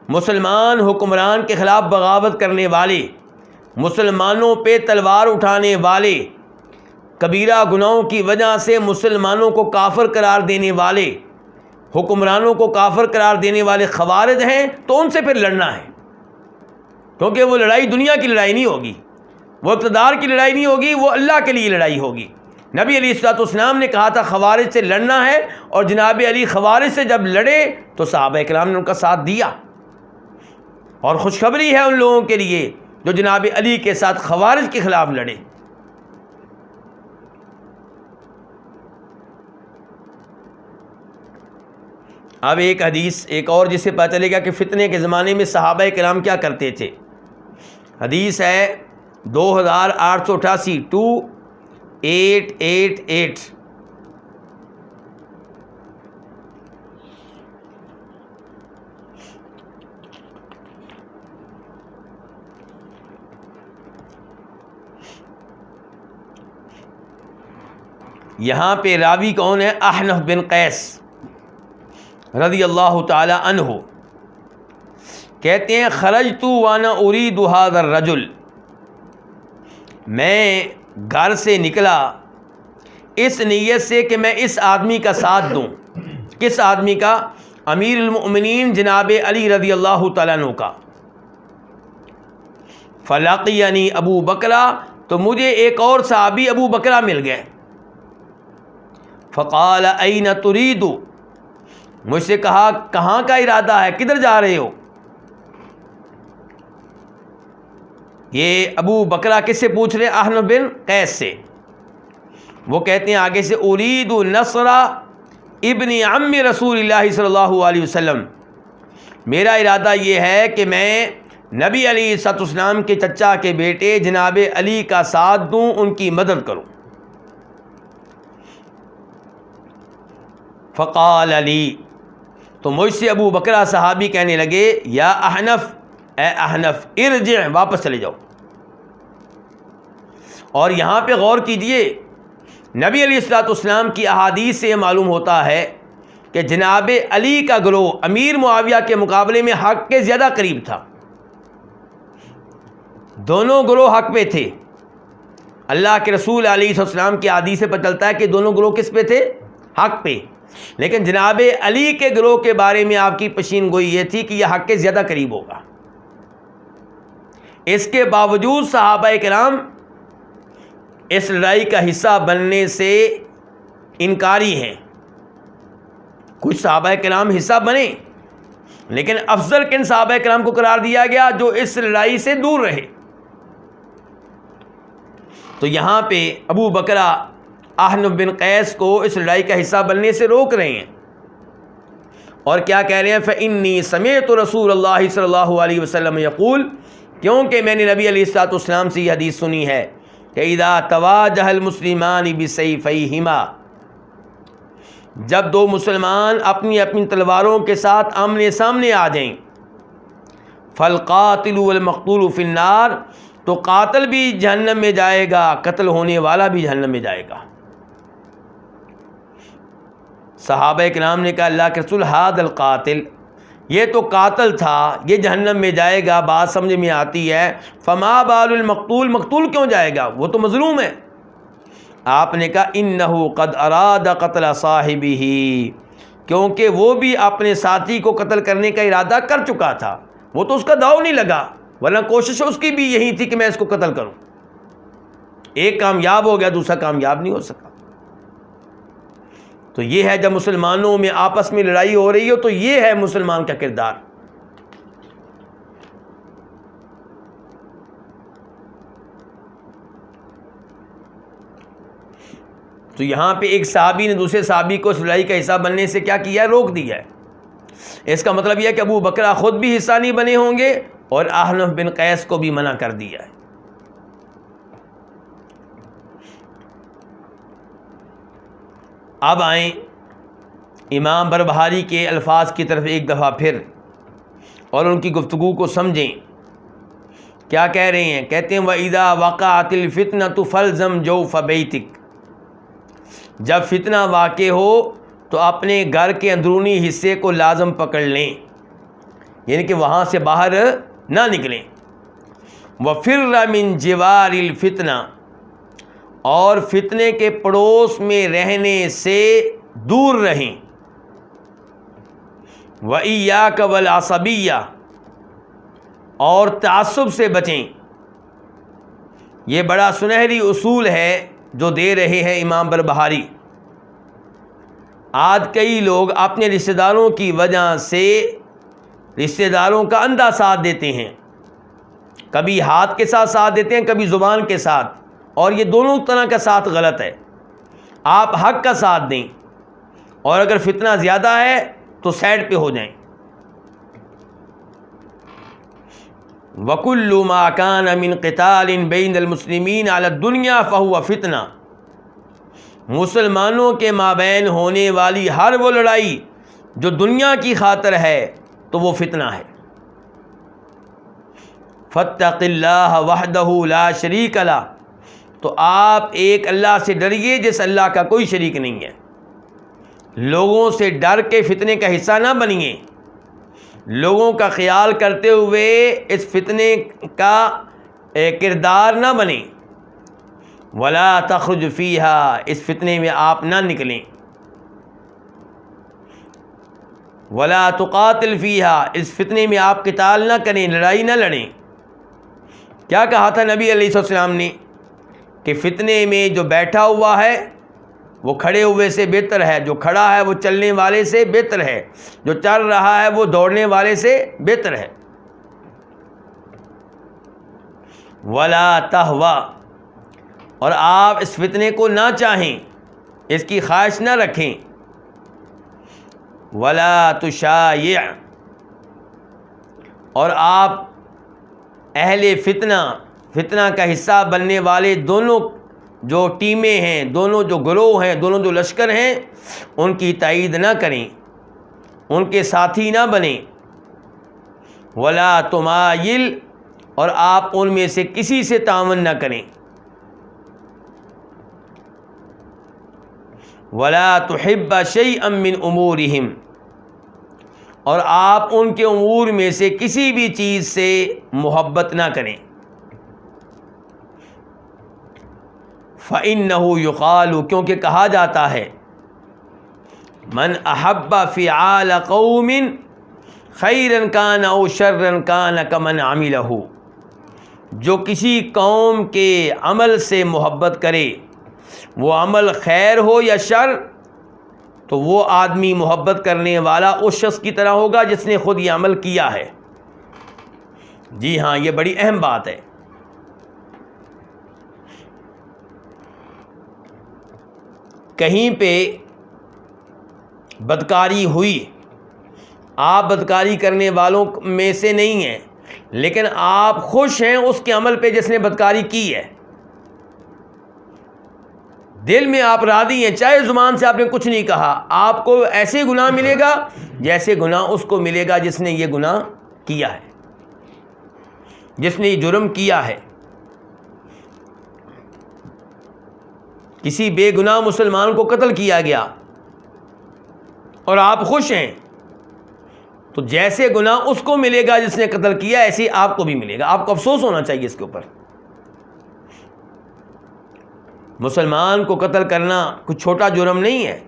مسلمان حکمران کے خلاف بغاوت کرنے والے، مسلمانوں پہ تلوار اٹھانے والے، کبیرہ گناہوں کی وجہ سے مسلمانوں کو کافر قرار دینے والے، حکمرانوں کو کافر قرار دینے والے خوارج ہیں، تو ان سے پھر لڑنا ہے، کیونکہ وہ لڑائی دنیا کی لڑائی نہیں ہوگی، وہ اقتدار کی لڑائی نہیں ہوگی، وہ اللہ کے لیے لڑائی ہوگی۔ نبی علیہ الصلوۃ والسلام نے کہا تھا خوارج سے لڑنا ہے، اور جناب علی خوارج سے جب لڑے تو صحابہ کرام نے ان کا ساتھ دیا، اور خوشخبری ہے ان لوگوں کے لیے جو جناب علی کے ساتھ خوارج کے خلاف لڑے۔ اب ایک حدیث ایک اور جس سے پتہ چلے گا کہ فتنے کے زمانے میں صحابہ کرام کیا کرتے تھے۔ حدیث ہے 2888 2888۔ یہاں پہ راوی کون ہے؟ احنف بن قیس رضی اللہ تعالی عنہ کہتے ہیں خرجت وانا اريد هذا الرجل، میں گھر سے نکلا اس نیت سے کہ میں اس آدمی کا ساتھ دوں۔ کس آدمی کا؟ امیر المؤمنین جناب علی رضی اللہ تعالیٰ عنہ کا۔ فلقینی ابو بکرہ، تو مجھے ایک اور صحابی ابو بکرہ مل گئے۔ فقال این تريد، مجھ سے کہا کہاں کا ارادہ ہے، کدھر جا رہے ہو؟ یہ ابو بکرہ کس سے پوچھ رہے ہیں؟ احنف بن قیس سے. وہ کہتے ہیں آگے سے ارید نصر ابن عم رسول اللہ صلی اللہ علیہ وسلم، میرا ارادہ یہ ہے کہ میں نبی علیہ الصلوۃ والسلام کے چچا کے بیٹے جناب علی کا ساتھ دوں، ان کی مدد کروں. فقال علی، تو مجھ سے ابو بکرہ صحابی کہنے لگے یا احنف، اے احنف ارجع، واپس چلے جاؤ. اور یہاں پہ غور کیجئے، نبی علیہ الصلوۃ والسلام کی احادیث سے یہ معلوم ہوتا ہے کہ جناب علی کا گروہ امیر معاویہ کے مقابلے میں حق کے زیادہ قریب تھا. دونوں گروہ حق پہ تھے. اللہ کے رسول علیہ السلام کی احادیث سے پتہ چلتا ہے کہ دونوں گروہ کس پہ تھے؟ حق پہ. لیکن جناب علی کے گروہ کے بارے میں آپ کی پیشین گوئی یہ تھی کہ یہ حق کے زیادہ قریب ہوگا. اس کے باوجود صحابہ کرام اس لڑائی کا حصہ بننے سے انکاری ہیں. کچھ صحابہ کرام حصہ بنے، لیکن افضل کن صحابہ کرام کو قرار دیا گیا؟ جو اس لڑائی سے دور رہے. تو یہاں پہ ابو بکرہ احنف بن قیس کو اس لڑائی کا حصہ بننے سے روک رہے ہیں، اور کیا کہہ رہے ہیں؟ فإنی سمعت رسول اللہ صلی اللہ علیہ وسلم یقول، کیونکہ میں نے نبی علیہ الصلوۃ والسلام سے یہ حدیث سنی ہے کہ اذا تواجہ المسلمان بسیفیہما، جب دو مسلمان اپنی اپنی تلواروں کے ساتھ آمنے سامنے آ جائیں، فالقاتل والمقتول فی النار، تو قاتل بھی جہنم میں جائے گا، قتل ہونے والا بھی جہنم میں جائے گا. صحابہ کرام نے کہا اللہ کے رسول ھذا القاتل، یہ تو قاتل تھا، یہ جہنم میں جائے گا، بات سمجھ میں آتی ہے. فما بال المقتول، مقتول کیوں جائے گا؟ وہ تو مظلوم ہے. آپ نے کہا انہ قد اراد قتل صاحبہ، کیونکہ وہ بھی اپنے ساتھی کو قتل کرنے کا ارادہ کر چکا تھا. وہ تو اس کا داؤ نہیں لگا، ورنہ کوشش اس کی بھی یہی تھی کہ میں اس کو قتل کروں. ایک کامیاب ہو گیا، دوسرا کامیاب نہیں ہو سکا. تو یہ ہے جب مسلمانوں میں آپس میں لڑائی ہو رہی ہو تو یہ ہے مسلمان کا کردار. تو یہاں پہ ایک صحابی نے دوسرے صحابی کو اس لڑائی کا حصہ بننے سے کیا کیا ہے؟ روک دیا ہے. اس کا مطلب یہ ہے کہ ابو بکرہ خود بھی حصہ نہیں بنے ہوں گے، اور احنف بن قیس کو بھی منع کر دیا ہے. اب آئیں امام بربہاری کے الفاظ کی طرف ایک دفعہ پھر، اور ان کی گفتگو کو سمجھیں. کیا کہہ رہے ہیں؟ کہتے ہیں وَإِذَا وَقَعَتِ الْفِتْنَةُ فَالْزَمْ جَوْفَ بَيْتِكَ، جب فتنہ واقع ہو تو اپنے گھر کے اندرونی حصے کو لازم پکڑ لیں، یعنی کہ وہاں سے باہر نہ نکلیں. وَفِرَّ مِن جِوَارِ الْفِتْنَةِ، اور فتنے کے پڑوس میں رہنے سے دور رہیں. وَإِيَّاكَ وَالْعَصَبِيَّةَ، اور تعصب سے بچیں. یہ بڑا سنہری اصول ہے جو دے رہے ہیں امام بربہاری. آج کئی لوگ اپنے رشتہ داروں کی وجہ سے رشتہ داروں کا اندھا ساتھ دیتے ہیں، کبھی ہاتھ کے ساتھ ساتھ دیتے ہیں، کبھی زبان کے ساتھ، اور یہ دونوں طرح کا ساتھ غلط ہے. آپ حق کا ساتھ دیں، اور اگر فتنہ زیادہ ہے تو سائڈ پہ ہو جائیں. وَكُلُّ مَا كَانَ مِن قِتَالٍ بَيْنَ الْمُسْلِمِينَ عَلَى الدُّنْيَا فَهُوَ فِتْنَةٌ، مسلمانوں کے مابین ہونے والی ہر وہ لڑائی جو دنیا کی خاطر ہے تو وہ فتنہ ہے. فَاتَّقِ اللَّهَ وَحْدَهُ لَا شَرِيكَ لَهُ، تو آپ ایک اللہ سے ڈریے جس اللہ کا کوئی شریک نہیں ہے. لوگوں سے ڈر کے فتنے کا حصہ نہ بنیے، لوگوں کا خیال کرتے ہوئے اس فتنے کا کردار نہ بنیں. ولا تخرج فیہا، اس فتنے میں آپ نہ نکلیں. ولا تقاتل فیہا، اس فتنے میں آپ قتال نہ کریں، لڑائی نہ لڑیں. کیا کہا تھا نبی علیہ السلام نے کہ فتنے میں جو بیٹھا ہوا ہے وہ کھڑے ہوئے سے بہتر ہے، جو کھڑا ہے وہ چلنے والے سے بہتر ہے، جو چل رہا ہے وہ دوڑنے والے سے بہتر ہے. ولا تہوا، اور آپ اس فتنے کو نہ چاہیں، اس کی خواہش نہ رکھیں، ولا تشایع، اور آپ اہل فتنہ کا حصہ بننے والے دونوں جو ٹیمیں ہیں، دونوں جو گروہ ہیں، دونوں جو لشکر ہیں، ان کی تائید نہ کریں، ان کے ساتھی نہ بنیں، ولا تمایل، اور آپ ان میں سے کسی سے تعاون نہ کریں، ولا تحب شیئا من امورہم، اور آپ ان کے امور میں سے کسی بھی چیز سے محبت نہ کریں، فإنہ یقال، کیونکہ کہا جاتا ہے، من احب فعال قوم خیرا کان او شرا کان کمن عملہ، جو کسی قوم کے عمل سے محبت کرے، وہ عمل خیر ہو یا شر، تو وہ آدمی محبت کرنے والا اس شخص کی طرح ہوگا جس نے خود یہ عمل کیا ہے۔ جی ہاں، یہ بڑی اہم بات ہے۔ کہیں پہ بدکاری ہوئی، آپ بدکاری کرنے والوں میں سے نہیں ہیں، لیکن آپ خوش ہیں اس کے عمل پہ جس نے بدکاری کی ہے، دل میں آپ راضی ہیں، چاہے زبان سے آپ نے کچھ نہیں کہا، آپ کو ایسے گناہ ملے گا جیسے گناہ اس کو ملے گا جس نے یہ گناہ کیا ہے، جس نے یہ جرم کیا ہے۔ کسی بے گناہ مسلمان کو قتل کیا گیا اور آپ خوش ہیں، تو جیسے گناہ اس کو ملے گا جس نے قتل کیا، ایسے آپ کو بھی ملے گا۔ آپ کو افسوس ہونا چاہیے اس کے اوپر۔ مسلمان کو قتل کرنا کوئی چھوٹا جرم نہیں ہے۔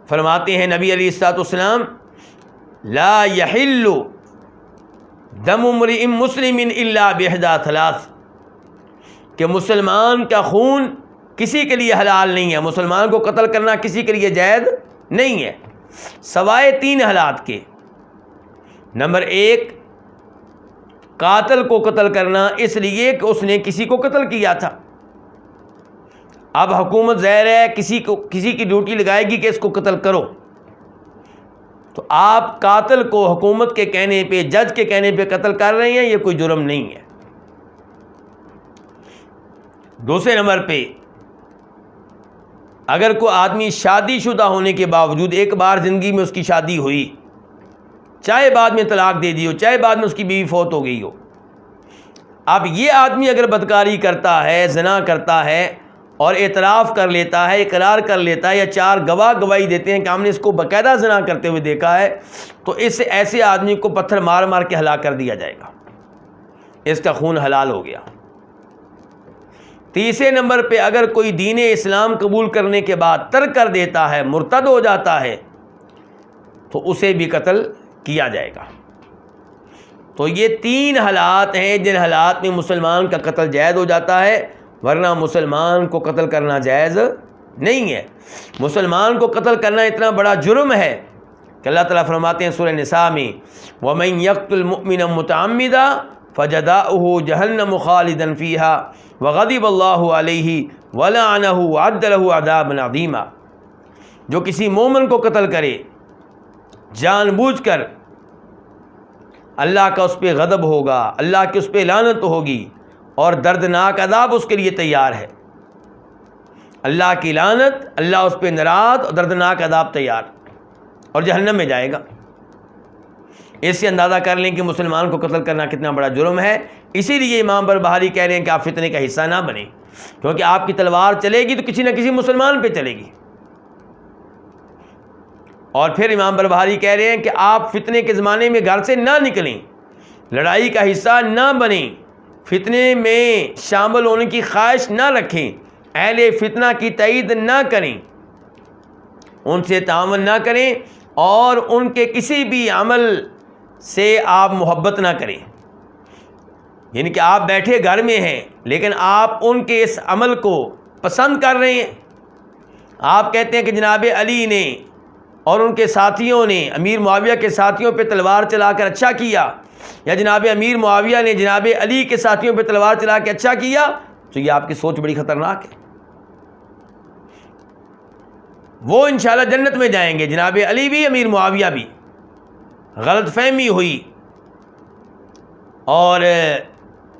فرماتے ہیں نبی علیہ الصلوۃ والسلام، لا یحل دم امرئ مسلم الا باحدى ثلاث، کہ مسلمان کا خون کسی کے لیے حلال نہیں ہے، مسلمان کو قتل کرنا کسی کے لیے جائز نہیں ہے، سوائے تین حالات کے۔ نمبر ایک، قاتل کو قتل کرنا اس لیے کہ اس نے کسی کو قتل کیا تھا۔ اب حکومت ظاہر ہے کسی کی ڈیوٹی لگائے گی کہ اس کو قتل کرو، تو آپ قاتل کو حکومت کے کہنے پہ، جج کے کہنے پہ قتل کر رہے ہیں، یہ کوئی جرم نہیں ہے۔ دوسرے نمبر پہ، اگر کوئی آدمی شادی شدہ ہونے کے باوجود، ایک بار زندگی میں اس کی شادی ہوئی، چاہے بعد میں طلاق دے دی ہو، چاہے بعد میں اس کی بیوی فوت ہو گئی ہو، اب یہ آدمی اگر بدکاری کرتا ہے، زنا کرتا ہے اور اعتراف کر لیتا ہے، اقرار کر لیتا ہے، یا چار گواہ گواہی دیتے ہیں کہ ہم نے اس کو باقاعدہ زنا کرتے ہوئے دیکھا ہے، تو اس ایسے آدمی کو پتھر مار مار کے ہلاک کر دیا جائے گا، اس کا خون حلال ہو گیا۔ تیسرے نمبر پہ، اگر کوئی دین اسلام قبول کرنے کے بعد ترک کر دیتا ہے، مرتد ہو جاتا ہے، تو اسے بھی قتل کیا جائے گا۔ تو یہ تین حالات ہیں جن حالات میں مسلمان کا قتل جائز ہو جاتا ہے، ورنہ مسلمان کو قتل کرنا جائز نہیں ہے۔ مسلمان کو قتل کرنا اتنا بڑا جرم ہے کہ اللہ تعالیٰ فرماتے ہیں سورہ نساء میں، وَمَن يَقْتُلْ مُؤْمِنًا مُتَعَمِّدًا فَجَزَاؤُهُ جَهَنَّمُ خَالِدًا فِيهَا وَغَضِبَ اللَّهُ عَلَيْهِ وَلَعَنَهُ وَأَعَدَّ لَهُ عَذَابًا عَظِيمًا، جو کسی مومن کو قتل کرے جان بوجھ کر، اللہ کا اس پہ غضب ہوگا، اللہ کی اس پہ لعنت ہوگی، اور دردناک عذاب اس کے لیے تیار ہے۔ اللہ کی لعنت، اللہ اس پہ ناراض، اور دردناک عذاب تیار، اور جہنم میں جائے گا۔ اس سے اندازہ کر لیں کہ مسلمان کو قتل کرنا کتنا بڑا جرم ہے۔ اسی لیے امام بربہاری کہہ رہے ہیں کہ آپ فتنے کا حصہ نہ بنیں، کیونکہ آپ کی تلوار چلے گی تو کسی نہ کسی مسلمان پہ چلے گی۔ اور پھر امام بربہاری کہہ رہے ہیں کہ آپ فتنے کے زمانے میں گھر سے نہ نکلیں، لڑائی کا حصہ نہ بنیں، فتنے میں شامل ہونے کی خواہش نہ رکھیں، اہل فتنہ کی تائید نہ کریں، ان سے تعاون نہ کریں، اور ان کے کسی بھی عمل سے آپ محبت نہ کریں۔ یعنی کہ آپ بیٹھے گھر میں ہیں لیکن آپ ان کے اس عمل کو پسند کر رہے ہیں۔ آپ کہتے ہیں کہ جناب علی نے اور ان کے ساتھیوں نے امیر معاویہ کے ساتھیوں پہ تلوار چلا کر اچھا کیا، یا جناب امیر معاویہ نے جناب علی کے ساتھیوں پہ تلوار چلا کے اچھا کیا، تو یہ آپ کی سوچ بڑی خطرناک ہے۔ وہ انشاءاللہ جنت میں جائیں گے، جناب علی بھی امیر معاویہ بھی۔ غلط فہمی ہوئی اور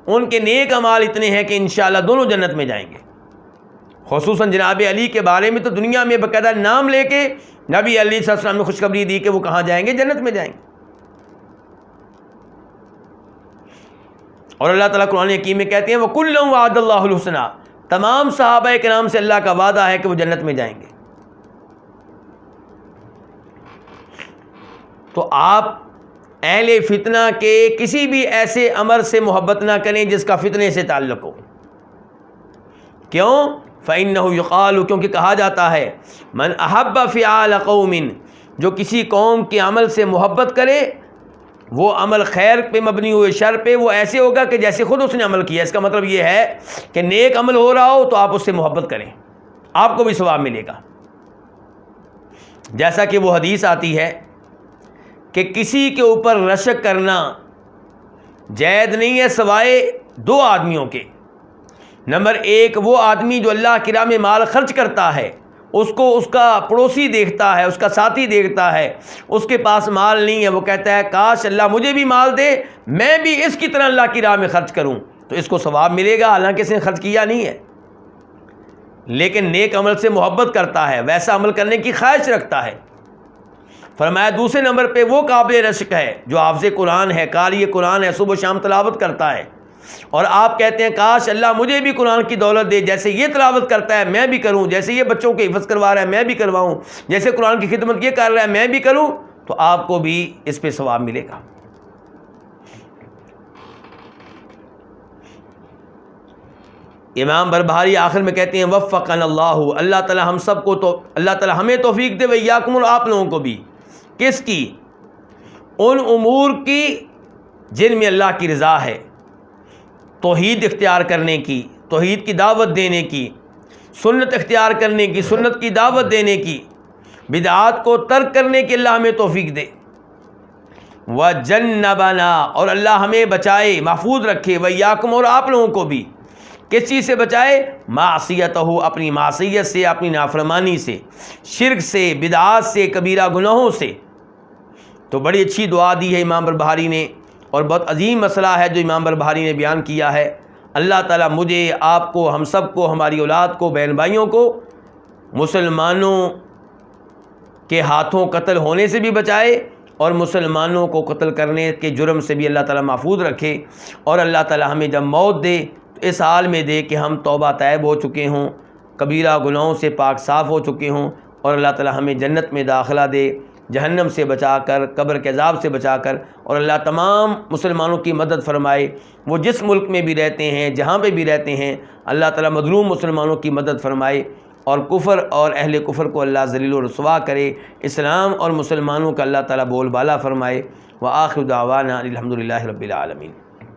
ان کے نیک اعمال اتنے ہیں کہ انشاءاللہ دونوں جنت میں جائیں گے۔ خصوصاً جناب علی کے بارے میں تو دنیا میں باقاعدہ نام لے کے نبی علیہ الصلوۃ والسلام نے خوشخبری دی کہ وہ کہاں جائیں گے؟ جنت میں جائیں گے۔ اور اللہ تعالیٰ قرآن حکیم میں کہتے ہیں وَكُلًّا وَعَدَ اللَّهُ الْحُسْنَىٰ، تمام صحابہ کرام سے اللہ کا وعدہ ہے کہ وہ جنت میں جائیں گے۔ تو آپ اہل فتنہ کے کسی بھی ایسے امر سے محبت نہ کریں جس کا فتنے سے تعلق ہو۔ کیوں؟ فَإِنَّهُ يُقَالُ، کیونکہ کہا جاتا ہے من احب فعال قوم، جو کسی قوم کے عمل سے محبت کرے، وہ عمل خیر پہ مبنی ہوئے شر پہ، وہ ایسے ہوگا کہ جیسے خود اس نے عمل کیا۔ اس کا مطلب یہ ہے کہ نیک عمل ہو رہا ہو تو آپ اس سے محبت کریں، آپ کو بھی ثواب ملے گا۔ جیسا کہ وہ حدیث آتی ہے کہ کسی کے اوپر رشک کرنا جائز نہیں ہے سوائے دو آدمیوں کے۔ نمبر ایک، وہ آدمی جو اللہ کی راہ میں مال خرچ کرتا ہے، اس کو اس کا پڑوسی دیکھتا ہے، اس کا ساتھی دیکھتا ہے، اس کے پاس مال نہیں ہے، وہ کہتا ہے کاش اللہ مجھے بھی مال دے، میں بھی اس کی طرح اللہ کی راہ میں خرچ کروں، تو اس کو ثواب ملے گا، حالانکہ اس نے خرچ کیا نہیں ہے، لیکن نیک عمل سے محبت کرتا ہے، ویسا عمل کرنے کی خواہش رکھتا ہے۔ فرمایا دوسرے نمبر پہ وہ قابل رشک ہے جو حافظ قرآن ہے، قاری قرآن ہے، صبح و شام تلاوت کرتا ہے، اور آپ کہتے ہیں کاش اللہ مجھے بھی قرآن کی دولت دے، جیسے یہ تلاوت کرتا ہے میں بھی کروں، جیسے یہ بچوں کے حفظ کروا رہا ہے میں بھی کرواؤں، جیسے قرآن کی خدمت یہ کر رہا ہے میں بھی کروں، تو آپ کو بھی اس پہ ثواب ملے گا۔ امام بربہاری آخر میں کہتے ہیں وفقنا اللہ، اللہ تعالی ہم سب کو تو اللہ تعالی ہمیں توفیق دے، وإیاکم اور آپ لوگوں کو بھی، کس کی؟ ان امور کی جن میں اللہ کی رضا ہے، توحید اختیار کرنے کی، توحید کی دعوت دینے کی، سنت اختیار کرنے کی، سنت کی دعوت دینے کی، بدعات کو ترک کرنے کی اللہ ہمیں توفیق دے۔ وجنبنا، اور اللہ ہمیں بچائے، محفوظ رکھے، وإیاکم اور آپ لوگوں کو بھی، کس چیز سے بچائے؟ معصیتہ، اپنی معصیت سے، اپنی نافرمانی سے، شرک سے، بدعات سے، کبیرہ گناہوں سے۔ تو بڑی اچھی دعا دی ہے امام بربہاری نے، اور بہت عظیم مسئلہ ہے جو امام بربہاری نے بیان کیا ہے۔ اللہ تعالیٰ مجھے، آپ کو، ہم سب کو، ہماری اولاد کو، بہن بھائیوں کو مسلمانوں کے ہاتھوں قتل ہونے سے بھی بچائے، اور مسلمانوں کو قتل کرنے کے جرم سے بھی اللہ تعالیٰ محفوظ رکھے، اور اللہ تعالیٰ ہمیں جب موت دے تو اس حال میں دے کہ ہم توبہ طیب ہو چکے ہوں، کبیرہ گناہوں سے پاک صاف ہو چکے ہوں، اور اللہ تعالیٰ ہمیں جنت میں داخلہ دے، جہنم سے بچا کر، قبر کے عذاب سے بچا کر، اور اللہ تمام مسلمانوں کی مدد فرمائے، وہ جس ملک میں بھی رہتے ہیں، جہاں پہ بھی رہتے ہیں، اللہ تعالیٰ مظلوم مسلمانوں کی مدد فرمائے، اور کفر اور اہل کفر کو اللہ ذلیل و رسوا کرے، اسلام اور مسلمانوں کا اللہ تعالیٰ بول بالا فرمائے۔ وآخر دعوانا الحمد للہ رب العالمین۔